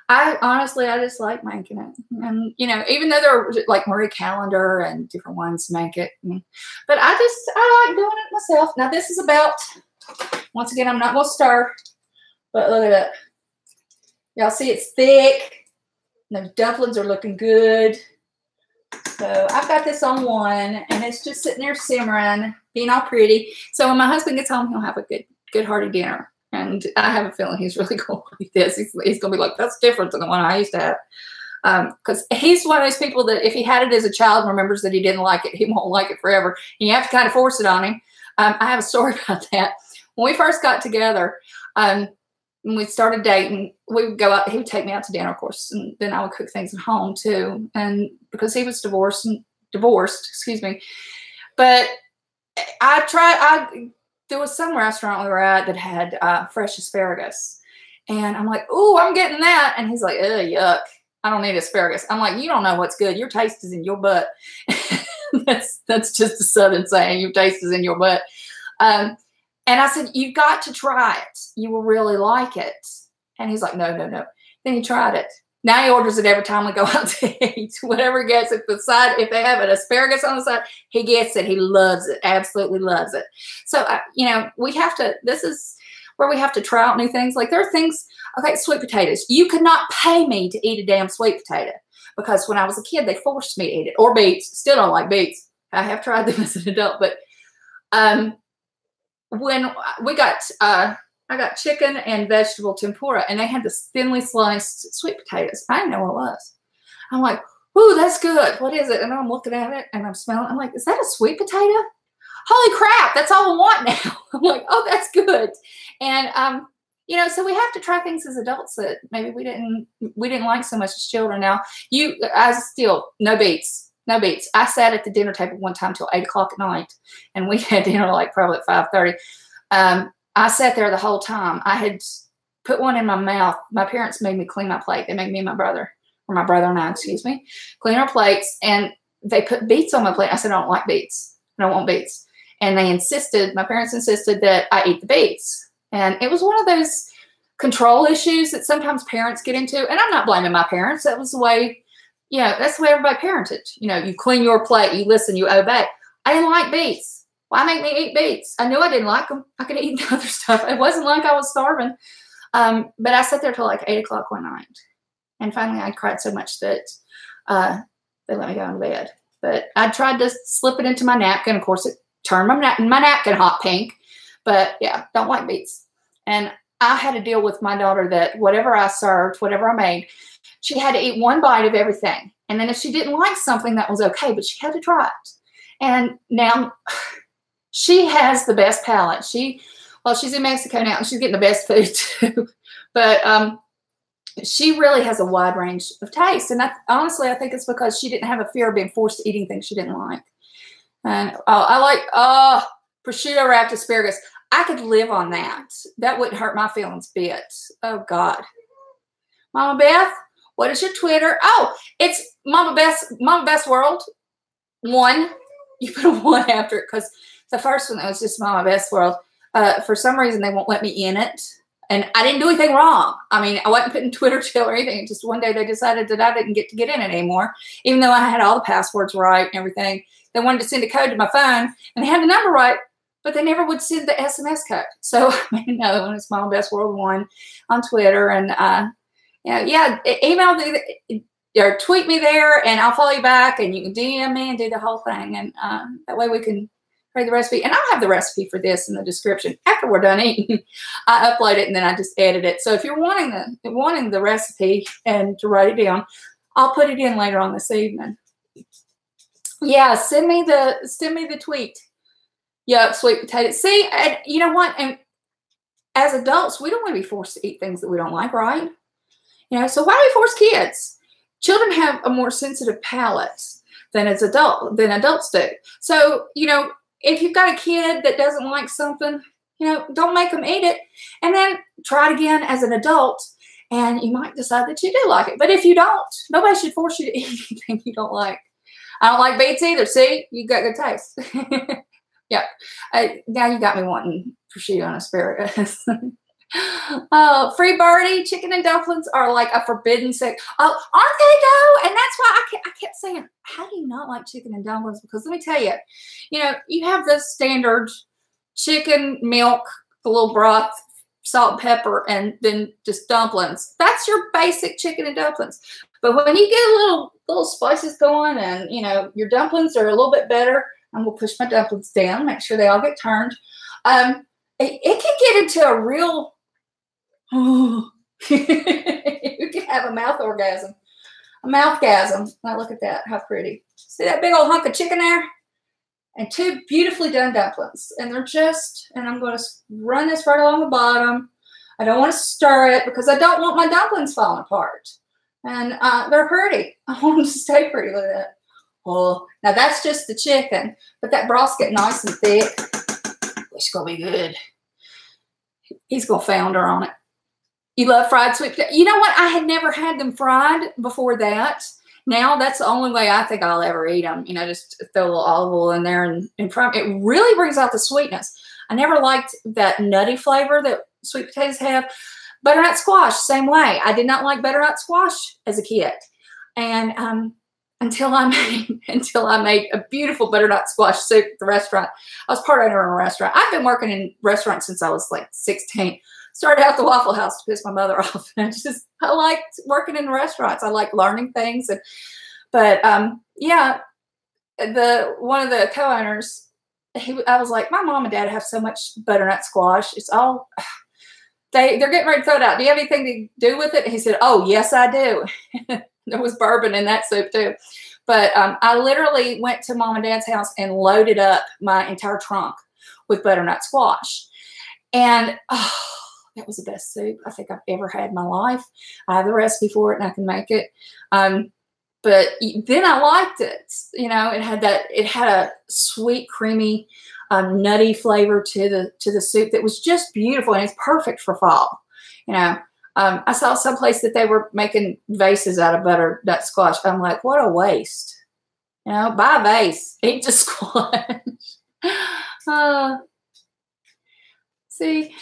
I just like making it. And, you know, even though they're like Marie Callender and different ones make it. But I like doing it myself. Now, this is about, once again, I'm not going to stir, but look at that. Y'all see it's thick. The dumplings are looking good. So I've got this on one, and it's just sitting there simmering, being all pretty. So when my husband gets home, he'll have a good hearty dinner. And I have a feeling he's really going to like this. He's going to be like, that's different than the one I used to have. Because he's one of those people that if he had it as a child and remembers that he didn't like it, he won't like it forever. And you have to kind of force it on him. I have a story about that. When we first got together, when we started dating, we would go out. He would take me out to dinner, of course, and then I would cook things at home too. And because he was divorced, excuse me. But there was some restaurant we were at that had fresh asparagus, and I'm like, "Ooh, I'm getting that," and he's like, "Ugh, yuck! I don't need asparagus." I'm like, "You don't know what's good. Your taste is in your butt." that's just a Southern saying. Your taste is in your butt. And I said, you've got to try it. You will really like it. And he's like, no, no, no. Then he tried it. Now he orders it every time we go out to eat. Whatever he gets, if they have an asparagus on the side, he gets it. He loves it. Absolutely loves it. So, you know, this is where we have to try out new things. Like there are things, okay, sweet potatoes. You could not pay me to eat a damn sweet potato because when I was a kid, they forced me to eat it. Or beets. Still don't like beets. I have tried them as an adult, but when we got, I got chicken and vegetable tempura, and they had this thinly sliced sweet potatoes. I didn't know what it was. I'm like, ooh, that's good. What is it? And I'm looking at it, and I'm smelling it. I'm like, is that a sweet potato? Holy crap, that's all I want now. I'm like, oh, that's good. And, you know, so we have to try things as adults that maybe we didn't like so much as children. Now, no beets. No beets. I sat at the dinner table one time till 8 o'clock at night, and we had dinner like probably at 5:30. I sat there the whole time. I had put one in my mouth. My parents made me clean my plate. They made me and my brother and I, excuse me, clean our plates, and they put beets on my plate. I said, I don't like beets. I don't want beets. And my parents insisted that I eat the beets. And it was one of those control issues that sometimes parents get into. And I'm not blaming my parents. That was the way, you know, that's the way everybody parented. You know, you clean your plate, you listen, you obey. I didn't like beets. Why make me eat beets? I knew I didn't like them. I could eat other stuff. It wasn't like I was starving. But I sat there till like 8 o'clock one night. And finally I cried so much that they let me go to bed. But I tried to slip it into my napkin. Of course, it turned my napkin hot pink. But yeah, don't like beets. And I had to deal with my daughter that whatever I served, whatever I made, she had to eat one bite of everything. And then if she didn't like something, that was okay, but she had to try it. And now she has the best palate. She's in Mexico now, and she's getting the best food too. But she really has a wide range of taste. And honestly, I think it's because she didn't have a fear of being forced to eating things she didn't like. And I like prosciutto wrapped asparagus. I could live on that. That wouldn't hurt my feelings a bit. Oh, God. Mama Beth, what is your Twitter? Oh, it's Mama Beth's World 1. You put a 1 after it because the first one, that was just Mama Beth's World. For some reason, they won't let me in it. And I didn't do anything wrong. I mean, I wasn't putting Twitter jail or anything. Just one day they decided that I didn't get to get in it anymore, even though I had all the passwords right and everything. They wanted to send a code to my phone, and they had the number right, but they never would send the SMS code. So I made another one. It's Mom Best World 1 on Twitter. And email me or tweet me there, and I'll follow you back, and you can DM me and do the whole thing. And that way we can create the recipe. And I'll have the recipe for this in the description after we're done eating. I upload it and then I just edit it. So if you're wanting the recipe and to write it down, I'll put it in later on this evening. Yeah, send me the tweet. Yuck, sweet potatoes. See, and you know what? And as adults, we don't want to be forced to eat things that we don't like, right? You know, so why do we force kids? Children have a more sensitive palate than adults do. So, you know, if you've got a kid that doesn't like something, you know, don't make them eat it, and then try it again as an adult, and you might decide that you do like it. But if you don't, nobody should force you to eat anything you don't like. I don't like beets either. See, you got good taste. Yeah. Now you got me wanting prosciutto and asparagus. Oh, Free Birdie, chicken and dumplings are like a forbidden sex. Oh, aren't they though? And that's why I kept saying, how do you not like chicken and dumplings? Because let me tell you, you know, you have the standard chicken, milk, the little broth, salt and pepper, and then just dumplings. That's your basic chicken and dumplings. But when you get a little spices going, and you know your dumplings are a little bit better, I'm gonna push my dumplings down, make sure they all get turned. It can get into a real, you can have a mouth orgasm, a mouthgasm. Now look at that, how pretty. See that big old hunk of chicken there? And 2 beautifully done dumplings. And they're just, and I'm going to run this right along the bottom. I don't want to stir it because I don't want my dumplings falling apart. And they're pretty. I want them to stay pretty with it. Well, now that's just the chicken, but that broth's getting nice and thick. It's going to be good. He's going to founder on it. You love fried sweet potato. You know what? I had never had them fried before that. Now that's the only way I think I'll ever eat them. You know, just throw a little olive oil in there and fry them. It really brings out the sweetness. I never liked that nutty flavor that sweet potatoes have. Butternut squash, same way. I did not like butternut squash as a kid. And until I made a beautiful butternut squash soup at the restaurant. I was part owner in a restaurant. I've been working in restaurants since I was like 16. Started out at the Waffle House to piss my mother off. And I liked working in restaurants. I like learning things. Yeah, one of the co-owners, I was like, my mom and dad have so much butternut squash. It's all, they're getting ready to throw it out. Do you have anything to do with it? And he said, oh, yes, I do. There was bourbon in that soup too. But I literally went to mom and dad's house and loaded up my entire trunk with butternut squash. And that was the best soup I think I've ever had in my life. I have the recipe for it and I can make it. But then I liked it. You know, it had a sweet, creamy, nutty flavor to the soup that was just beautiful, and it's perfect for fall. You know, I saw someplace that they were making vases out of butternut squash. I'm like, what a waste. You know, buy a vase, eat the squash. See,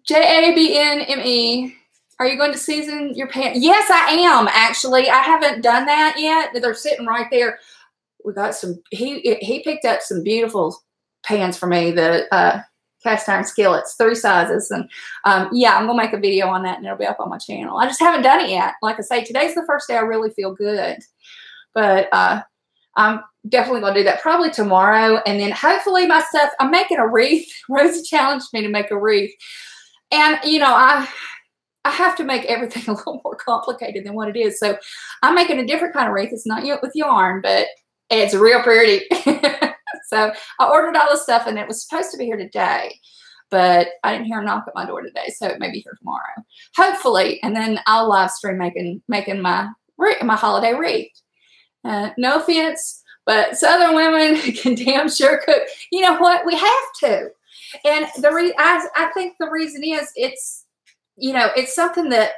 JABNME. Are you going to season your pan? Yes, I am, actually. I haven't done that yet. They're sitting right there. We got some, he picked up some beautiful pans for me, the cast iron skillets, 3 sizes. And yeah, I'm going to make a video on that and it'll be up on my channel. I just haven't done it yet. Like I say, today's the first day I really feel good. But I'm definitely going to do that probably tomorrow. And then hopefully my stuff, I'm making a wreath. Rosie challenged me to make a wreath. And, you know, I have to make everything a little more complicated than what it is. So I'm making a different kind of wreath. It's not yet with yarn, but it's real pretty. So I ordered all the stuff and it was supposed to be here today, but I didn't hear a knock at my door today. So it may be here tomorrow, hopefully. And then I'll live stream making my holiday wreath. No offense, but Southern women can damn sure cook. You know what? We have to. And I think the reason is it's, you know, it's something that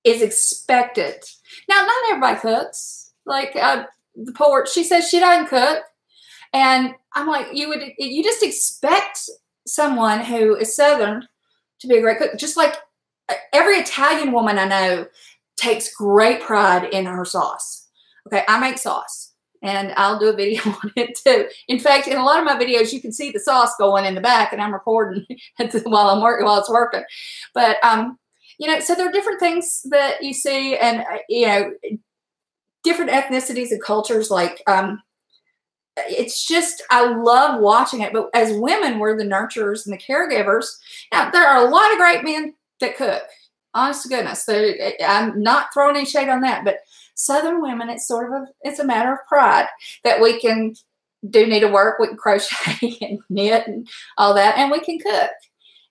is expected. Now, not everybody cooks. Like the poor, she says she doesn't cook. And I'm like, you just expect someone who is Southern to be a great cook. Just like every Italian woman I know takes great pride in her sauce. Okay, I make sauce. and I'll do a video on it too. In fact, in a lot of my videos, you can see the sauce going in the back, and I'm recording while I'm working, while it's working. But you know, so there are different things that you see, and you know, different ethnicities and cultures. Like it's just, I love watching it. But as women, we're the nurturers and the caregivers. Now, there are a lot of great men that cook. Honest to goodness, I'm not throwing any shade on that, but Southern women, it's sort of it's a matter of pride that we can do needlework, we can crochet and knit and all that, and we can cook.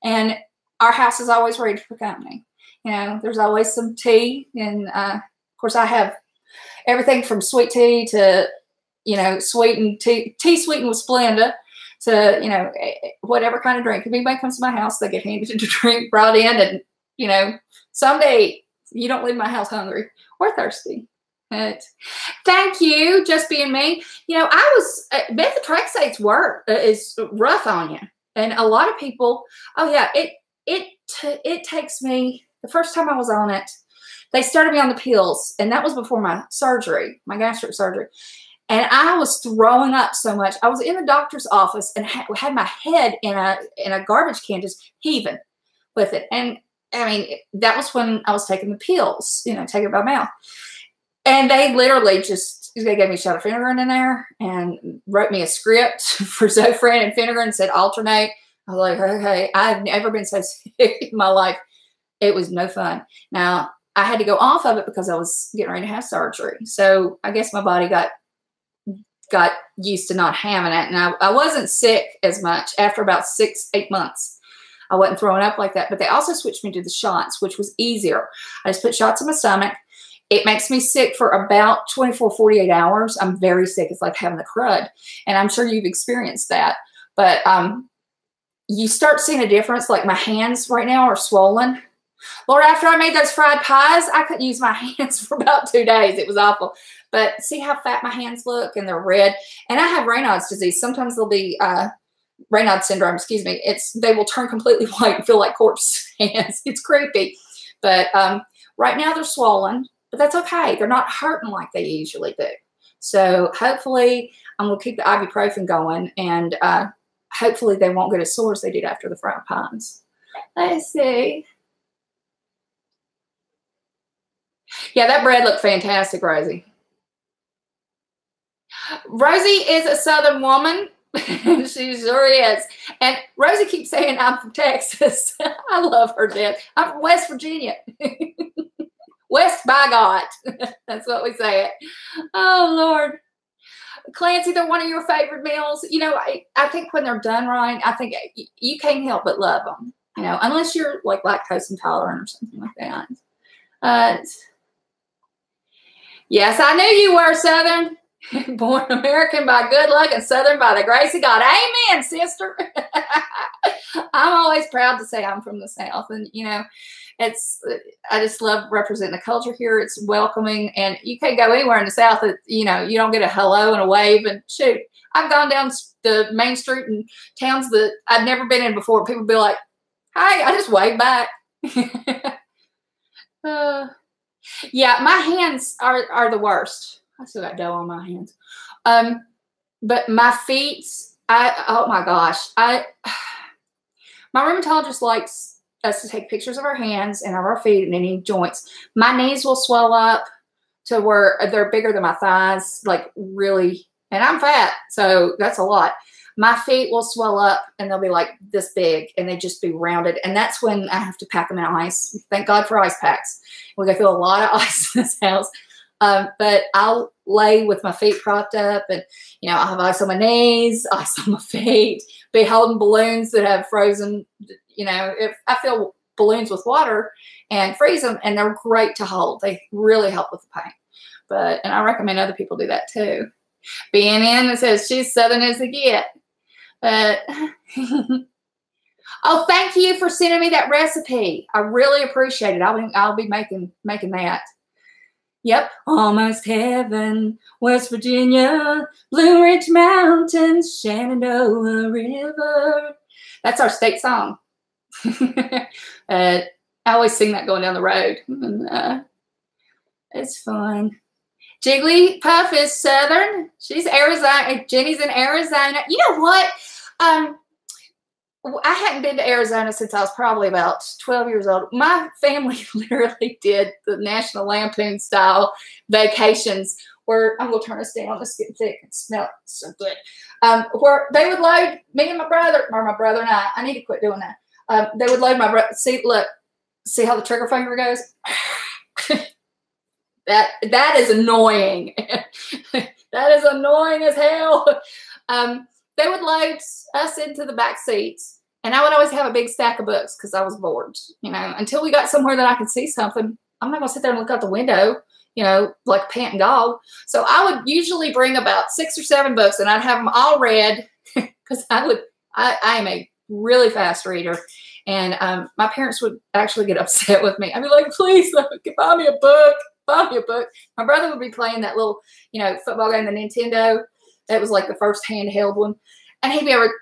And our house is always ready for company. You know, there's always some tea, and of course, I have everything from sweet tea to, you know, sweetened tea sweetened with Splenda to, you know, whatever kind of drink. If anybody comes to my house, they get handed a drink brought in, and you know, someday you don't leave my house hungry or thirsty. But thank you, just being me. You know, I was methotrexate's work is rough on you, and a lot of people. Oh yeah, it takes me. The first time I was on it, they started me on the pills, and that was before my surgery, my gastric surgery. And I was throwing up so much. I was in the doctor's office and had my head in a garbage can, just heaving with it. And I mean, that was when I was taking the pills, you know, taking it by mouth. And they literally they gave me a shot of Finnegan in there and wrote me a script for Zofran and Finnegan and said alternate. I was like, okay, I've never been so sick in my life. It was no fun. Now, I had to go off of it because I was getting ready to have surgery. So I guess my body got used to not having it. And I wasn't sick as much after about 6-8 months. I wasn't throwing up like that, but they also switched me to the shots, which was easier. I just put shots in my stomach. It makes me sick for about 24, 48 hours. I'm very sick. It's like having the crud. And I'm sure you've experienced that. But you start seeing a difference. Like my hands right now are swollen. Lord, after I made those fried pies, I couldn't use my hands for about 2 days. It was awful. But see how fat my hands look, and they're red. And I have Raynaud's disease. Sometimes they'll be Raynaud's syndrome, excuse me. They will turn completely white and feel like corpse hands. It's creepy. But right now they're swollen, but that's okay. They're not hurting like they usually do. So hopefully I'm going to keep the ibuprofen going, and hopefully they won't get as sore as they did after the fried pies. Let's see. Yeah, that bread looked fantastic, Rosie. Rosie is a Southern woman. She sure is. And Rosie keeps saying I'm from Texas. I love her death. I'm from West Virginia. West by God. That's what we say it. Oh, Lord. Clancy, they're one of your favorite meals. You know, I think when they're done right, I think you can't help but love them. You know, unless you're like lactose intolerant or something like that. Yes, I knew you were Southern. Born American by good luck and Southern by the grace of God. Amen, sister. I'm always proud to say I'm from the South. And, you know, I just love representing the culture here. It's welcoming. And you can't go anywhere in the South that, you know, you don't get a hello and a wave. And shoot, I've gone down the main street in towns that I've never been in before. People be like, hi, I just wave back. Yeah, my hands are the worst. I still got dough on my hands. But my feet, oh my gosh. My rheumatologist likes us to take pictures of our hands and of our feet and any joints. My knees will swell up to where they're bigger than my thighs, like really, and I'm fat, so that's a lot. My feet will swell up and they'll be like this big and they just be rounded. And that's when I have to pack them in ice. Thank God for ice packs. We go through a lot of ice in this house. But I'll lay with my feet propped up, and, you know, I'll have ice on my knees, ice on my feet, be holding balloons that have frozen, you know, if I fill balloons with water and freeze them, and they're great to hold. They really help with the pain. And I recommend other people do that too. Being in, it says she's Southern as they get. But oh, thank you for sending me that recipe. I really appreciate it. I'll be making that. Yep, almost heaven, West Virginia, Blue Ridge Mountains, Shenandoah River. That's our state song. I always sing that going down the road. And, it's fun. Jigglypuff is Southern. She's Arizona. Jenny's in Arizona. You know what? I hadn't been to Arizona since I was probably about 12 years old. My family literally did the National Lampoon style vacations where I'm going to turn this down. Let's get thick and smell it so good. Where they would load me and my brother, or my brother and I need to quit doing that. They would load my brother. See, look, see how the trigger finger goes? That is annoying. That is annoying as hell. They would load us into the back seats, and I would always have a big stack of books because I was bored. You know, until we got somewhere that I could see something, I'm not going to sit there and look out the window, you know, like a panting dog. So I would usually bring about 6 or 7 books, and I'd have them all read because I am a really fast reader. And my parents would actually get upset with me. I'd be like, please, buy me a book. Buy me a book. My brother would be playing that little, you know, football game, the Nintendo. That was like the first handheld one. And he'd be over,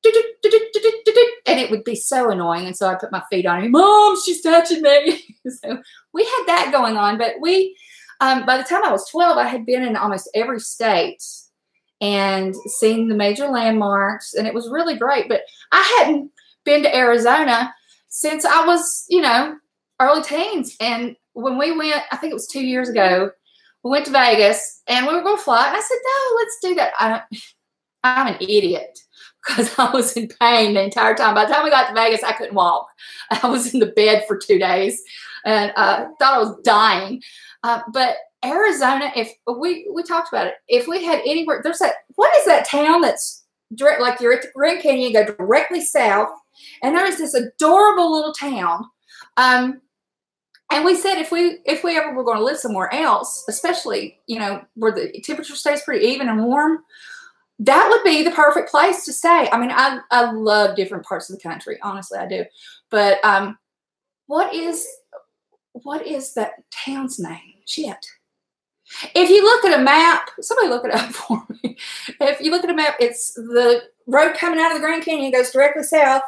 and it would be so annoying. And so I put my feet on him. Mom, she's touching me. So we had that going on. But we, by the time I was 12, I had been in almost every state and seen the major landmarks. And it was really great. But I hadn't been to Arizona since I was, you know, early teens. And when we went, I think it was 2 years ago, we went to Vegas and we were going to fly. And I said, no, let's do that. I'm an idiot because I was in pain the entire time. By the time we got to Vegas, I couldn't walk. I was in the bed for 2 days and thought I was dying. But Arizona, if we talked about it, if we had anywhere, there's that, what is that town that's direct, like you're at the Grand Canyon, you go directly south, and there is this adorable little town. And we said if we ever were going to live somewhere else, especially, you know, where the temperature stays pretty even and warm, that would be the perfect place to stay. I mean, I love different parts of the country. Honestly, I do. But what is that town's name? Shit. If you look at a map, somebody look it up for me. If you look at a map, it's the road coming out of the Grand Canyon goes directly south,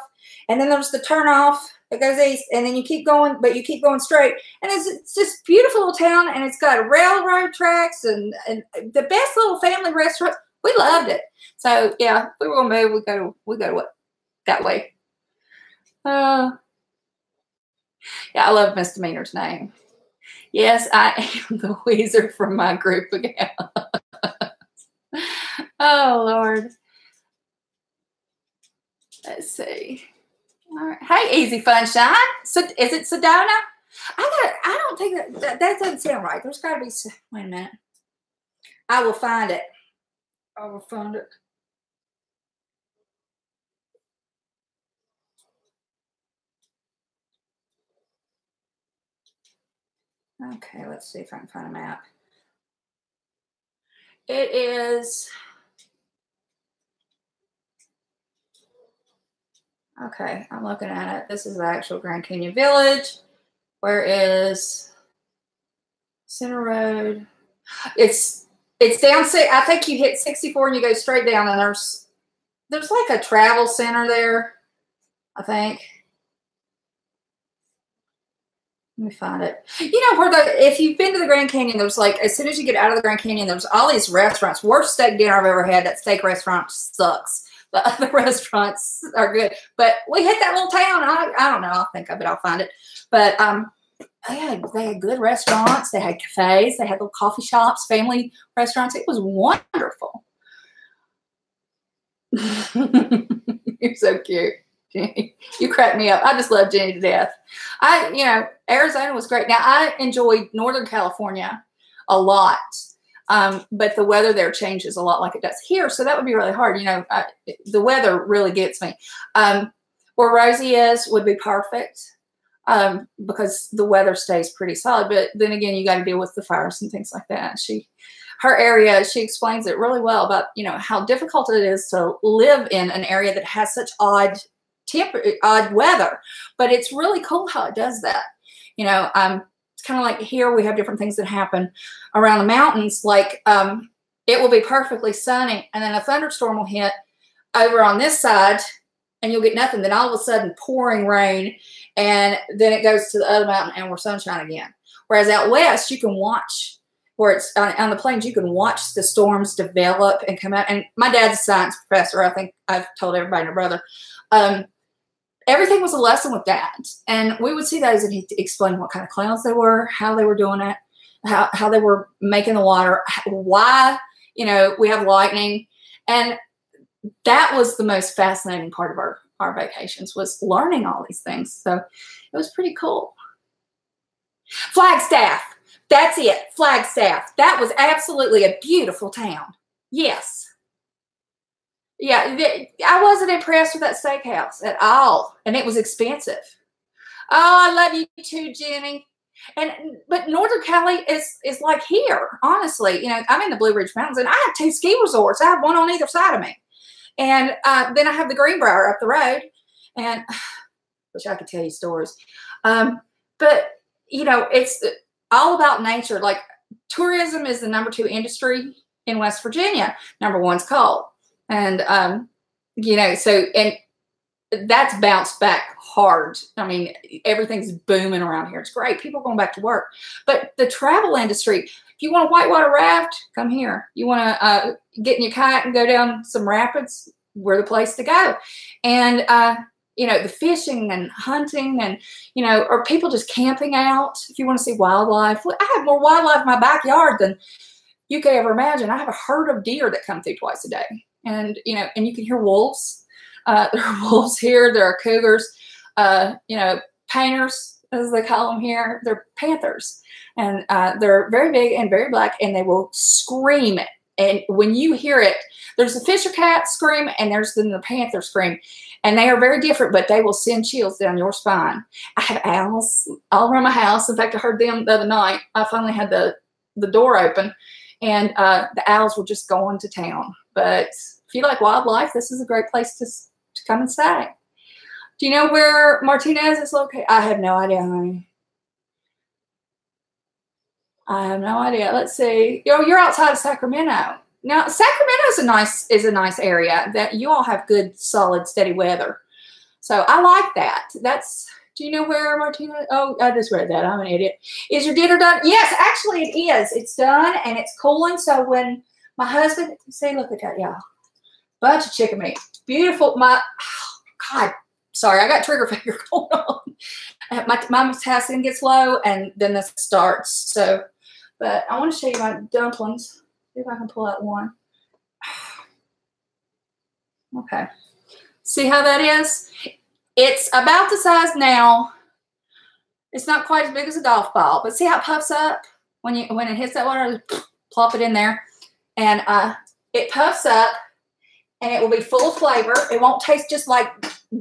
and then there's the turnoff that goes east, and then you keep going, but you keep going straight. And it's this beautiful little town, and it's got railroad tracks and the best little family restaurants. We loved it. So yeah, if we were gonna move, we go what, that way. Yeah, I love Misdemeanor's name. Yes, I am the Weezer from my group again. Oh Lord. Let's see. All right. Hey, Easy Funshine. So, is it Sedona? I don't think that doesn't sound right. There's got to be. Wait a minute. I will find it. I will find it. Okay, let's see if I can find a map. It is. Okay, I'm looking at it. This is the actual Grand Canyon Village. Where is Center Road? It's down. I think you hit 64 and you go straight down, and there's like a travel center there, I think. Let me find it. You know, if you've been to the Grand Canyon, there's like, as soon as you get out of the Grand Canyon, there's all these restaurants. Worst steak dinner I've ever had. That steak restaurant sucks. The other restaurants are good. But we hit that little town. I don't know. I'll think of it. I'll find it. But they had good restaurants. They had cafes. They had little coffee shops, family restaurants. It was wonderful. You're so cute. Jenny. You crack me up. I just love Jenny to death. You know, Arizona was great. Now, I enjoyed Northern California a lot, but the weather there changes a lot like it does here, so that would be really hard. You know, the weather really gets me. Where Rosie is would be perfect because the weather stays pretty solid, but then again, you got to deal with the fires and things like that. Her area, she explains it really well about, you know, how difficult it is to live in an area that has such odd weather, but it's really cool how it does that. You know, it's kind of like here we have different things that happen around the mountains. Like it will be perfectly sunny, and then a thunderstorm will hit over on this side, and you'll get nothing. Then all of a sudden, pouring rain, and then it goes to the other mountain, and we're sunshine again. Whereas out west, you can watch. where it's on the plains, you can watch the storms develop and come out. And my dad's a science professor. I think I've told everybody and my brother. Everything was a lesson with Dad. And we would see those, and he'd explain what kind of clouds they were, how they were doing it, how they were making the water, why, you know, we have lightning. And that was the most fascinating part of our vacations, was learning all these things. So it was pretty cool. Flagstaff. That's it. Flagstaff. That was absolutely a beautiful town. Yes. Yeah, I wasn't impressed with that steakhouse at all, and it was expensive. Oh, I love you too, Jenny. But Northern Cali is like here, honestly. You know, I'm in the Blue Ridge Mountains, and I have 2 ski resorts. I have one on either side of me, and then I have the Greenbrier up the road, and which I could tell you stories. But you know, it's all about nature. Like, tourism is the #2 industry in West Virginia. #1's coal. And, you know, so, and that's bounced back hard. I mean, everything's booming around here. It's great. People are going back to work. But the travel industry, if you want a whitewater raft, come here. You want to get in your kayak and go down some rapids, we're the place to go. And, you know, the fishing and hunting and, you know, or people just camping out. If you want to see wildlife, I have more wildlife in my backyard than you could ever imagine. I have a herd of deer that come through twice a day. And, you know, and you can hear wolves. There are wolves here. There are cougars. You know, painters, as they call them here. They're panthers. And they're very big and very black, and they will scream. And when you hear it, there's the fisher cat scream, and there's the panther scream. And they are very different, but they will send chills down your spine. I have owls all around my house. In fact, I heard them the other night. I finally had the door open, and the owls were just going to town. But if you like wildlife, this is a great place to come and stay. Do you know where Martinez is located? I have no idea, honey. I have no idea. Let's see. You're outside of Sacramento. Now, Sacramento is a nice area that you all have good, solid, steady weather. So I like that. Do you know where Martinez? Oh, I just read that. I'm an idiot. Is your dinner done? Yes, actually it is. It's done and it's cooling. So when my husband, see, look at that, y'all. Bunch of chicken meat. Beautiful. God, sorry, I got trigger finger going on. My potassium gets low, and then this starts. So, but I want to show you my dumplings. See if I can pull out one. Okay. See how that is? It's about the size now. It's not quite as big as a golf ball, but see how it puffs up when it hits that water? Plop it in there, and it puffs up. And it will be full of flavor. It won't taste just like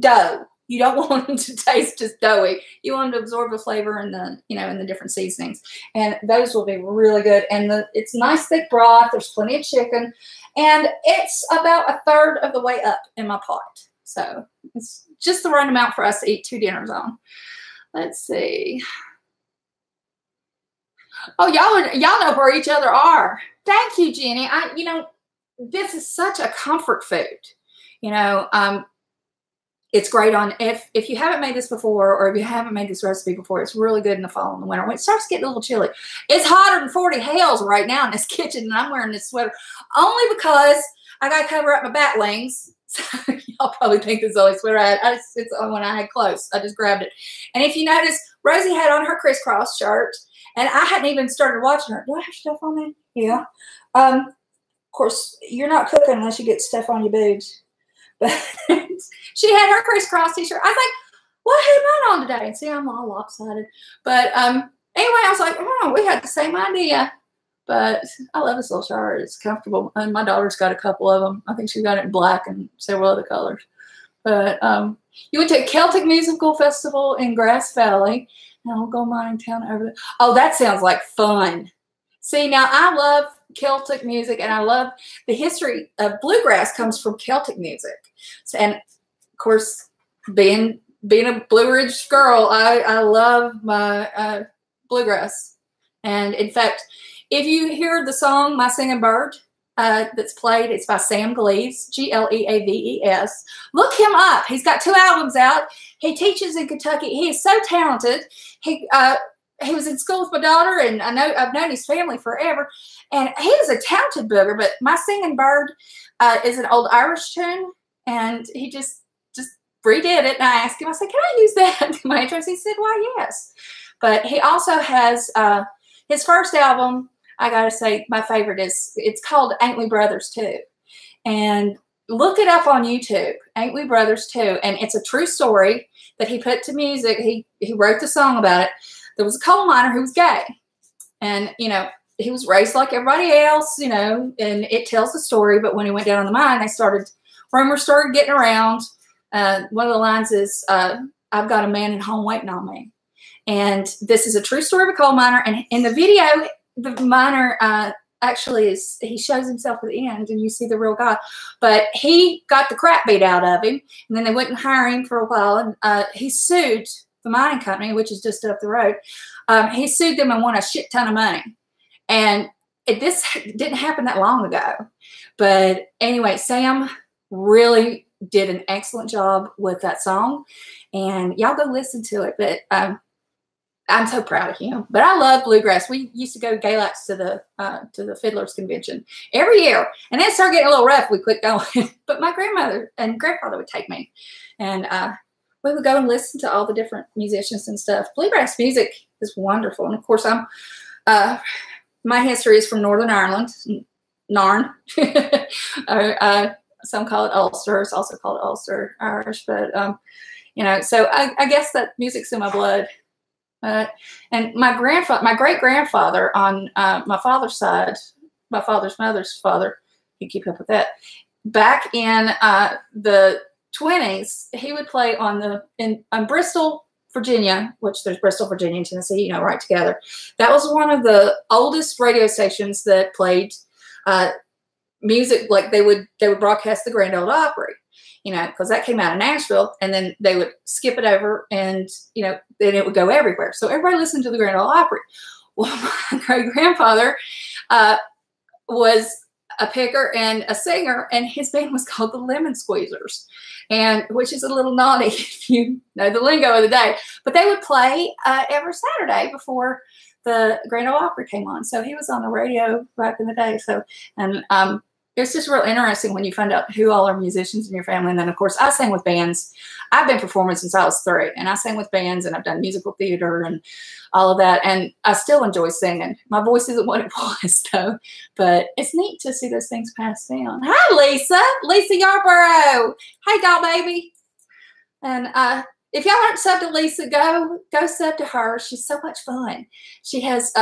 dough. You don't want them to taste just doughy. You want them to absorb the flavor in the different seasonings. And those will be really good. And it's nice thick broth. There's plenty of chicken. And it's about 1/3 of the way up in my pot. So it's just the right amount for us to eat 2 dinners on. Let's see. Oh, y'all know where each other are. Thank you, Jenny. This is such a comfort food. You know, it's great on, if you haven't made this before, or if you haven't made this recipe before, it's really good in the fall and the winter. When it starts getting a little chilly, it's hotter than 40 hells right now in this kitchen, and I'm wearing this sweater only because I got to cover up my bat wings. So y'all probably think this is the only sweater I had. It's when I had clothes. I just grabbed it. And if you notice, Rosie had on her crisscross shirt, and I hadn't even started watching her. Do I have stuff on me? Yeah. Of course, you're not cooking unless you get stuff on your boobs. But she had her crisscross t-shirt. I was like, what had mine on today? And see, I'm all lopsided. But anyway, I was like, oh, we had the same idea. But I love this little shirt. It's comfortable. And my daughter's got a couple of them. I think she got it in black and several other colors. But you went to a Celtic musical festival in Grass Valley. And I'll go mining town over there. Oh, that sounds like fun. See, now I love Celtic music, and I love the history of bluegrass comes from Celtic music. So, and of course, being a Blue Ridge girl, I love my bluegrass. And in fact, if you hear the song "My Singing Bird" that's played, it's by Sam Gleaves, Gleaves. Look him up. He's got 2 albums out. He teaches in Kentucky. He is so talented. he was in school with my daughter, and I've known his family forever. And he was a talented booger, but My Singing Bird is an old Irish tune, and he just redid it. And I asked him, I said, can I use that in my intros? He said, why, yes. But he also has his first album, I gotta say, my favorite it's called Ain't We Brothers Too. And look it up on YouTube, Ain't We Brothers Too. And it's a true story that he put to music. He wrote the song about it. There was a coal miner who was gay. And, you know, he was raised like everybody else, you know, and it tells the story. But when he went down on the mine, rumors started getting around. One of the lines is, I've got a man at home waiting on me. And this is a true story of a coal miner. And in the video, the miner actually he shows himself at the end, and you see the real guy. But he got the crap beat out of him, and then they wouldn't hire him for a while. And he sued the mining company, which is just up the road. He sued them and won a shit ton of money. And this didn't happen that long ago. But anyway, Sam really did an excellent job with that song. And y'all go listen to it. But I'm so proud of him. But I love bluegrass. We used to go to Galax to the Fiddlers Convention every year. And then it started getting a little rough. We quit going. But my grandmother and grandfather would take me. And we would go and listen to all the different musicians and stuff. Bluegrass music is wonderful. And of course, my history is from Northern Ireland, Narn. Some call it Ulster. It's also called Ulster Irish. But, you know, so I guess that music's in my blood. And my great-grandfather on my father's side, my father's mother's father, you keep up with that, back in the 20s, he would play on Bristol, Virginia, which there's Bristol, Virginia, and Tennessee, you know, right together. That was one of the oldest radio stations that played music. Like they would broadcast the Grand Ole Opry, you know, because that came out of Nashville, and then they would skip it over, and you know, then it would go everywhere. So everybody listened to the Grand Ole Opry. Well, my great-grandfather was a picker and a singer, and his band was called the Lemon Squeezers, and which is a little naughty if you know the lingo of the day. But they would play every Saturday before the Grand Ole Opry came on. So he was on the radio back in the day. So, and it's just real interesting when you find out who all are musicians in your family. And then, of course, I sing with bands. I've been performing since I was 3, and I sing with bands, and I've done musical theater and all of that. And I still enjoy singing. My voice isn't what it was, though. But it's neat to see those things passed down. Hi, Lisa. Lisa Yarborough. Hey, doll baby. And if y'all aren't subbed to Lisa, go sub to her. She's so much fun. She has,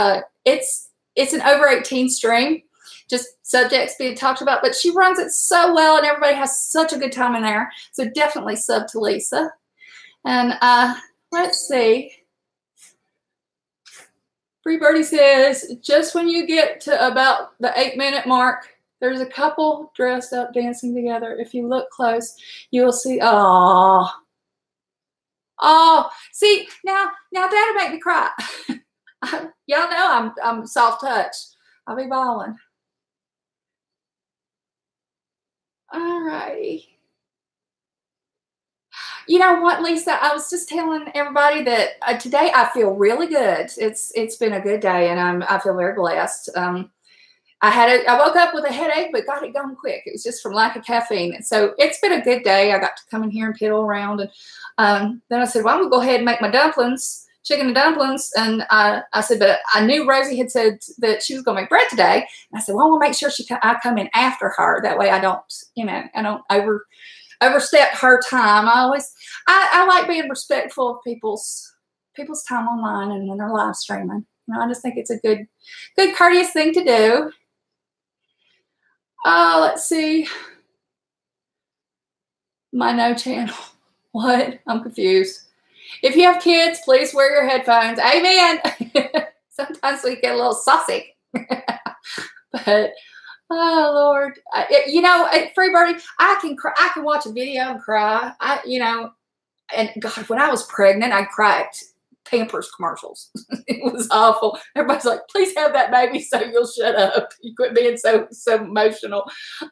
it's an over 18 stream. Just subjects being talked about, but she runs it so well, and everybody has such a good time in there. So definitely sub to Lisa. And let's see. Free Birdie says, just when you get to about the 8-minute mark, there's a couple dressed up dancing together. If you look close, you will see. Oh, see now that'll make me cry. Y'all know I'm soft touch. I'll be bawling. All righty. You know what, Lisa? I was just telling everybody that today I feel really good. It's been a good day, and I feel very blessed. I woke up with a headache, but got it gone quick. It was just from lack of caffeine. And so it's been a good day. I got to come in here and piddle around, and then I said, well, I'm gonna go ahead and make my dumplings. Chicken and dumplings. And I said, but I knew Rosie had said that she was going to make bread today. And I said, well, I want to make sure I come in after her. That way I don't, you know, I don't overstep her time. I like being respectful of people's time online and when they're live streaming. You know, I just think it's a good courteous thing to do. Let's see. My no channel. What? I'm confused. If you have kids, please wear your headphones. Amen. Sometimes we get a little saucy. But, oh, Lord. You know, Free Birdie, I can watch a video and cry. You know, and God, when I was pregnant, I cried Pampers commercials. It was awful. Everybody's like, please have that baby so you'll shut up. You quit being so emotional.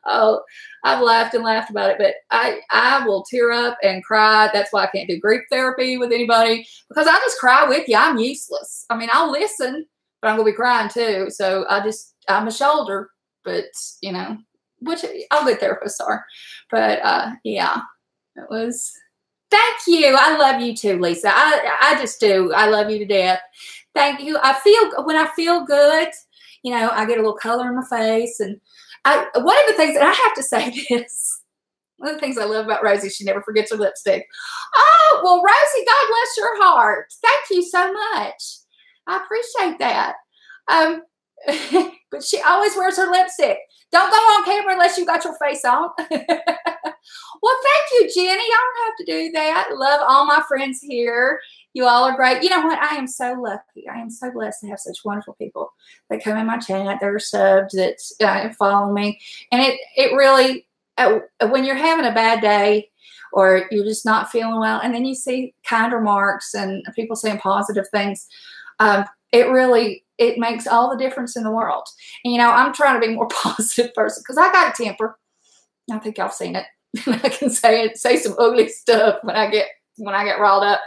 Oh, I've laughed and laughed about it, but I will tear up and cry. That's why I can't do group therapy with anybody, because I just cry with you. I'm useless. I mean, I'll listen, but I'm going to be crying too. So I'm a shoulder, but you know, which all good therapists are. But yeah, it was. Thank you. I love you too, Lisa. I just do. I love you to death. Thank you. When I feel good, you know, I get a little color in my face. And one of the things, and I have to say this, one of the things I love about Rosie, she never forgets her lipstick. Oh, well, Rosie, God bless your heart. Thank you so much. I appreciate that. But she always wears her lipstick. Don't go on camera unless you got your face on. Well, thank you, Jenny. I don't have to do that. Love all my friends here. You all are great. You know what? I am so lucky. I am so blessed to have such wonderful people that come in my chat, that are subbed, that follow me. And it really, when you're having a bad day or you're just not feeling well, and then you see kind remarks and people saying positive things, it makes all the difference in the world. And, you know, I'm trying to be a more positive person because I got a temper. I think y'all have seen it. I can say some ugly stuff when I get riled up,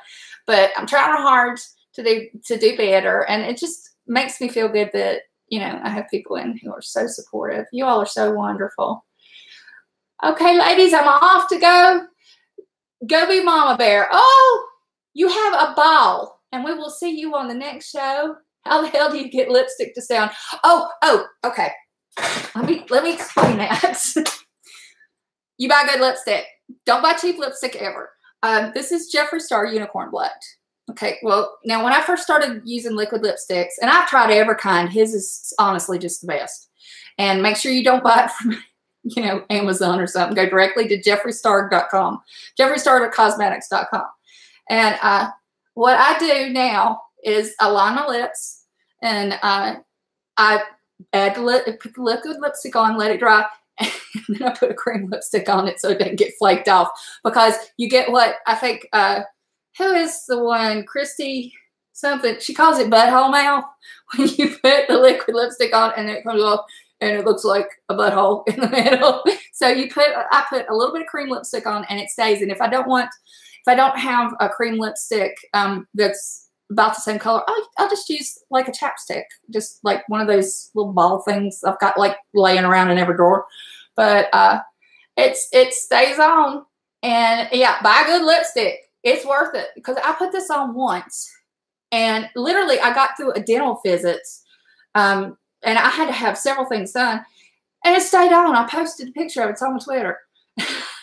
but I'm trying hard to do better, and it just makes me feel good that, you know, I have people in who are so supportive. You all are so wonderful. Okay, ladies, I'm off to go be Mama Bear. Oh, you have a ball, and we will see you on the next show. How the hell do you get lipstick to sound? Oh, okay. Let me explain that. You buy good lipstick. Don't buy cheap lipstick ever. This is Jeffree Star Unicorn Blood. Okay, well, now when I first started using liquid lipsticks, and I've tried every kind, his is honestly just the best. And make sure you don't buy it from, you know, Amazon or something. Go directly to jeffreestar.com, jeffreestar.cosmetics.com. And what I do now is I line my lips, and I put the liquid lipstick on, let it dry, and then I put a cream lipstick on it so it doesn't get flaked off. Because you get what I think, who is the one, Christy something, she calls it butthole mouth, when you put the liquid lipstick on and it comes off and it looks like a butthole in the middle. So I put a little bit of cream lipstick on and it stays. And if I don't have a cream lipstick that's about the same color, I'll just use like a chapstick, just like one of those little ball things I've got like laying around in every drawer. But it stays on. And yeah, buy good lipstick. It's worth it, because I put this on once and literally I got through a dental visit, and I had to have several things done, and it stayed on. I posted a picture of it. It's on my Twitter.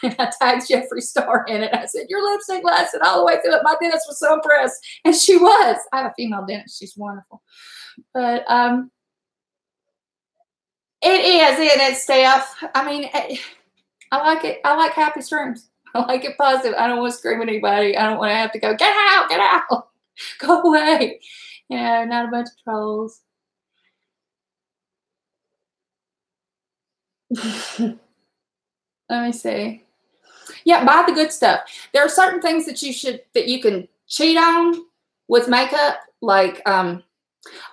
And I tagged Jeffree Star in it. I said, your lipstick lasted all the way through it. My dentist was so impressed. And she was. I have a female dentist. She's wonderful. But it is, isn't it, Steph? I mean, I like it. I like happy streams. I like it positive. I don't want to scream at anybody. I don't want to have to go, get out, go away. You know, not a bunch of trolls. Let me see. Yeah, buy the good stuff. There are certain things that you can cheat on with makeup. Like, all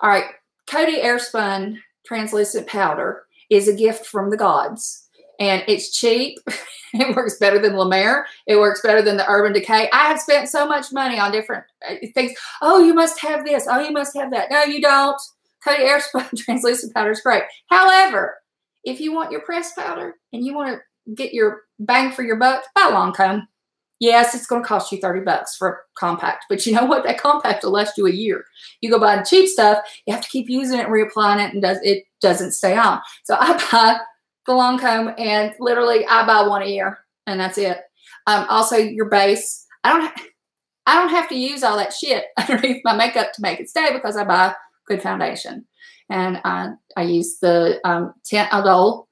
right, Coty Airspun translucent powder is a gift from the gods. And it's cheap. It works better than La Mer. It works better than the Urban Decay. I have spent so much money on different things. Oh, you must have this. Oh, you must have that. No, you don't. Coty Airspun translucent powder is great. However, if you want your pressed powder and you want to get your bang for your buck, buy Lancome. Yes, it's going to cost you $30 for a compact, but you know what? That compact will last you a year. You go buy the cheap stuff, you have to keep using it, reapplying it, and it doesn't stay on. So I buy the Lancome, and literally I buy one a year, and that's it. Also, your base. I don't have to use all that shit underneath my makeup to make it stay, because I buy good foundation, and I use the Tint Idole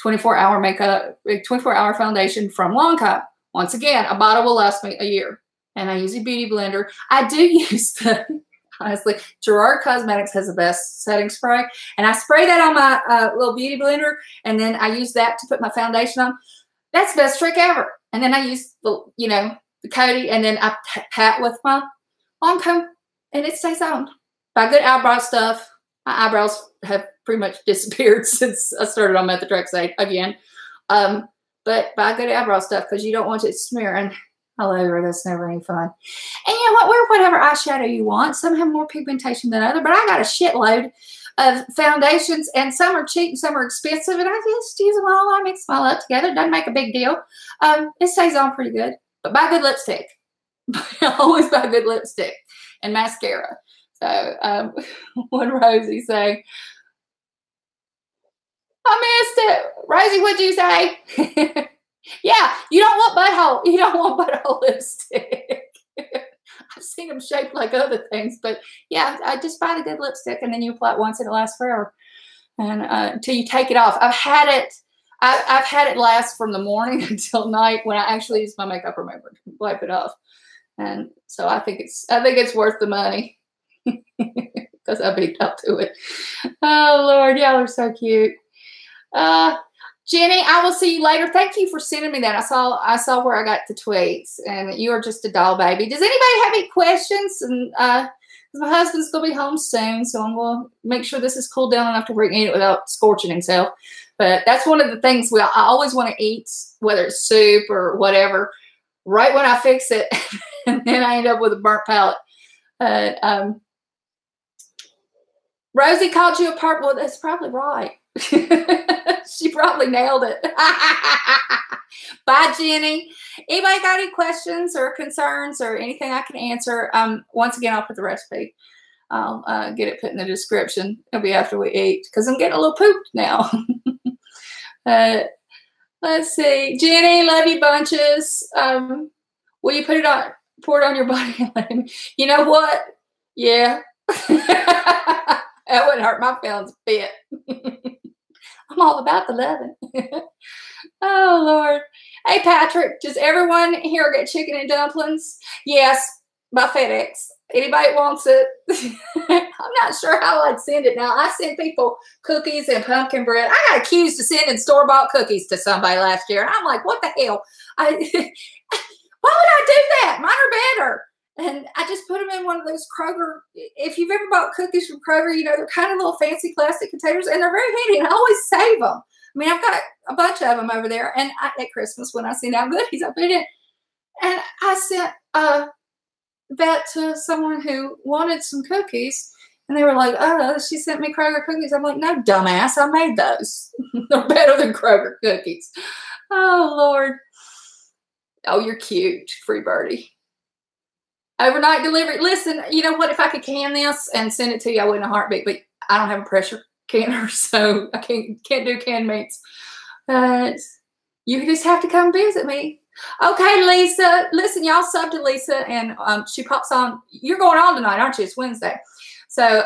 24-hour makeup, 24-hour foundation from Lancome. Once again, a bottle will last me a year, and I use a beauty blender. I do use honestly, Gerard Cosmetics has the best setting spray, and I spray that on my little beauty blender, and then I use that to put my foundation on. That's the best trick ever. And then I use the Coty, and then I pat with my Lancome. and it stays on. Buy good eyebrow stuff. My eyebrows have pretty much disappeared since I started on methotrexate again. But buy good eyebrow stuff because you don't want it smearing all over. That's never any fun. And you know what? Wear whatever eyeshadow you want. Some have more pigmentation than others, but I got a shitload of foundations, and some are cheap and some are expensive, and I just use them all. I mix them all up together. It doesn't make a big deal. It stays on pretty good. But buy good lipstick. Always buy good lipstick and mascara. So what did Rosie say? I missed it. Rosie, what'd you say? Yeah, you don't want butthole. You don't want butthole lipstick. I've seen them shaped like other things, but yeah, I just buy the good lipstick and then you apply it once and it lasts forever, and until you take it off. I've had it last from the morning until night when I actually use my makeup remover to wipe it off, and so I think it's worth the money because I beat up to it. Oh Lord, y'all are so cute. Jenny, I will see you later. Thank you for sending me that. I saw where I got the tweets, and you are just a doll baby. Does anybody have any questions? And my husband's gonna be home soon, so I'm gonna make sure this is cooled down enough to where he can eat it without scorching himself. But that's one of the things I always want to eat, whether it's soup or whatever, right when I fix it, and then I end up with a burnt palate. Rosie called you a purple. Well, that's probably right. She probably nailed it. Bye, Jenny. Anybody got any questions or concerns or anything I can answer? Once again, I'll put the recipe. I'll get it put in the description. It'll be after we eat because I'm getting a little pooped now. Let's see. Jenny, love you bunches. Will you pour it on your body and let me? You know what? Yeah. That wouldn't hurt my feelings a bit. I'm all about the loving. Oh, Lord. Hey, Patrick, does everyone here get chicken and dumplings? Yes, by FedEx. Anybody wants it? I'm not sure how I'd send it now. I send people cookies and pumpkin bread. I got accused of sending store-bought cookies to somebody last year. And I'm like, what the hell? Why would I do that? Mine are better. And I just put them in one of those Kroger. If you've ever bought cookies from Kroger, you know, they're kind of little fancy plastic containers, and they're very handy, and I always save them. I mean, I've got a bunch of them over there, and at Christmas when I send out goodies, I put it in. And I sent that to someone who wanted some cookies, and they were like, oh, she sent me Kroger cookies. I'm like, no, dumbass, I made those. They're better than Kroger cookies. Oh, Lord. Oh, you're cute, free birdie. Overnight delivery. Listen, you know what? If I could can this and send it to you, I wouldn't a heartbeat. But I don't have a pressure canner, so I can't do canned meats. But you just have to come visit me. Okay, Lisa. Listen, y'all sub to Lisa, and she pops on. You're going on tonight, aren't you? It's Wednesday, so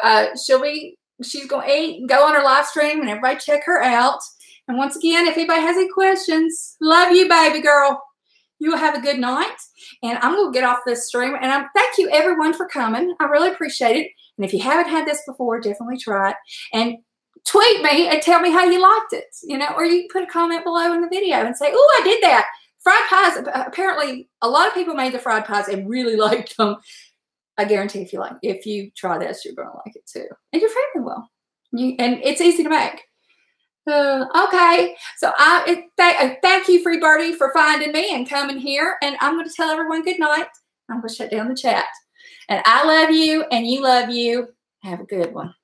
she's going to eat and go on her live stream, and everybody check her out. And once again, if anybody has any questions, love you, baby girl. You will have a good night, and I'm going to get off this stream. And thank you, everyone, for coming. I really appreciate it. And if you haven't had this before, definitely try it. And tweet me and tell me how you liked it, you know, or you can put a comment below in the video and say, oh, I did that. Fried pies, apparently, a lot of people made the fried pies and really liked them. I guarantee if you try this, you're going to like it too. And your family will. And it's easy to make. Okay, so thank you, Free Birdie, for finding me and coming here. And I'm going to tell everyone good night. I'm going to shut down the chat. And I love you, and you love you. Have a good one.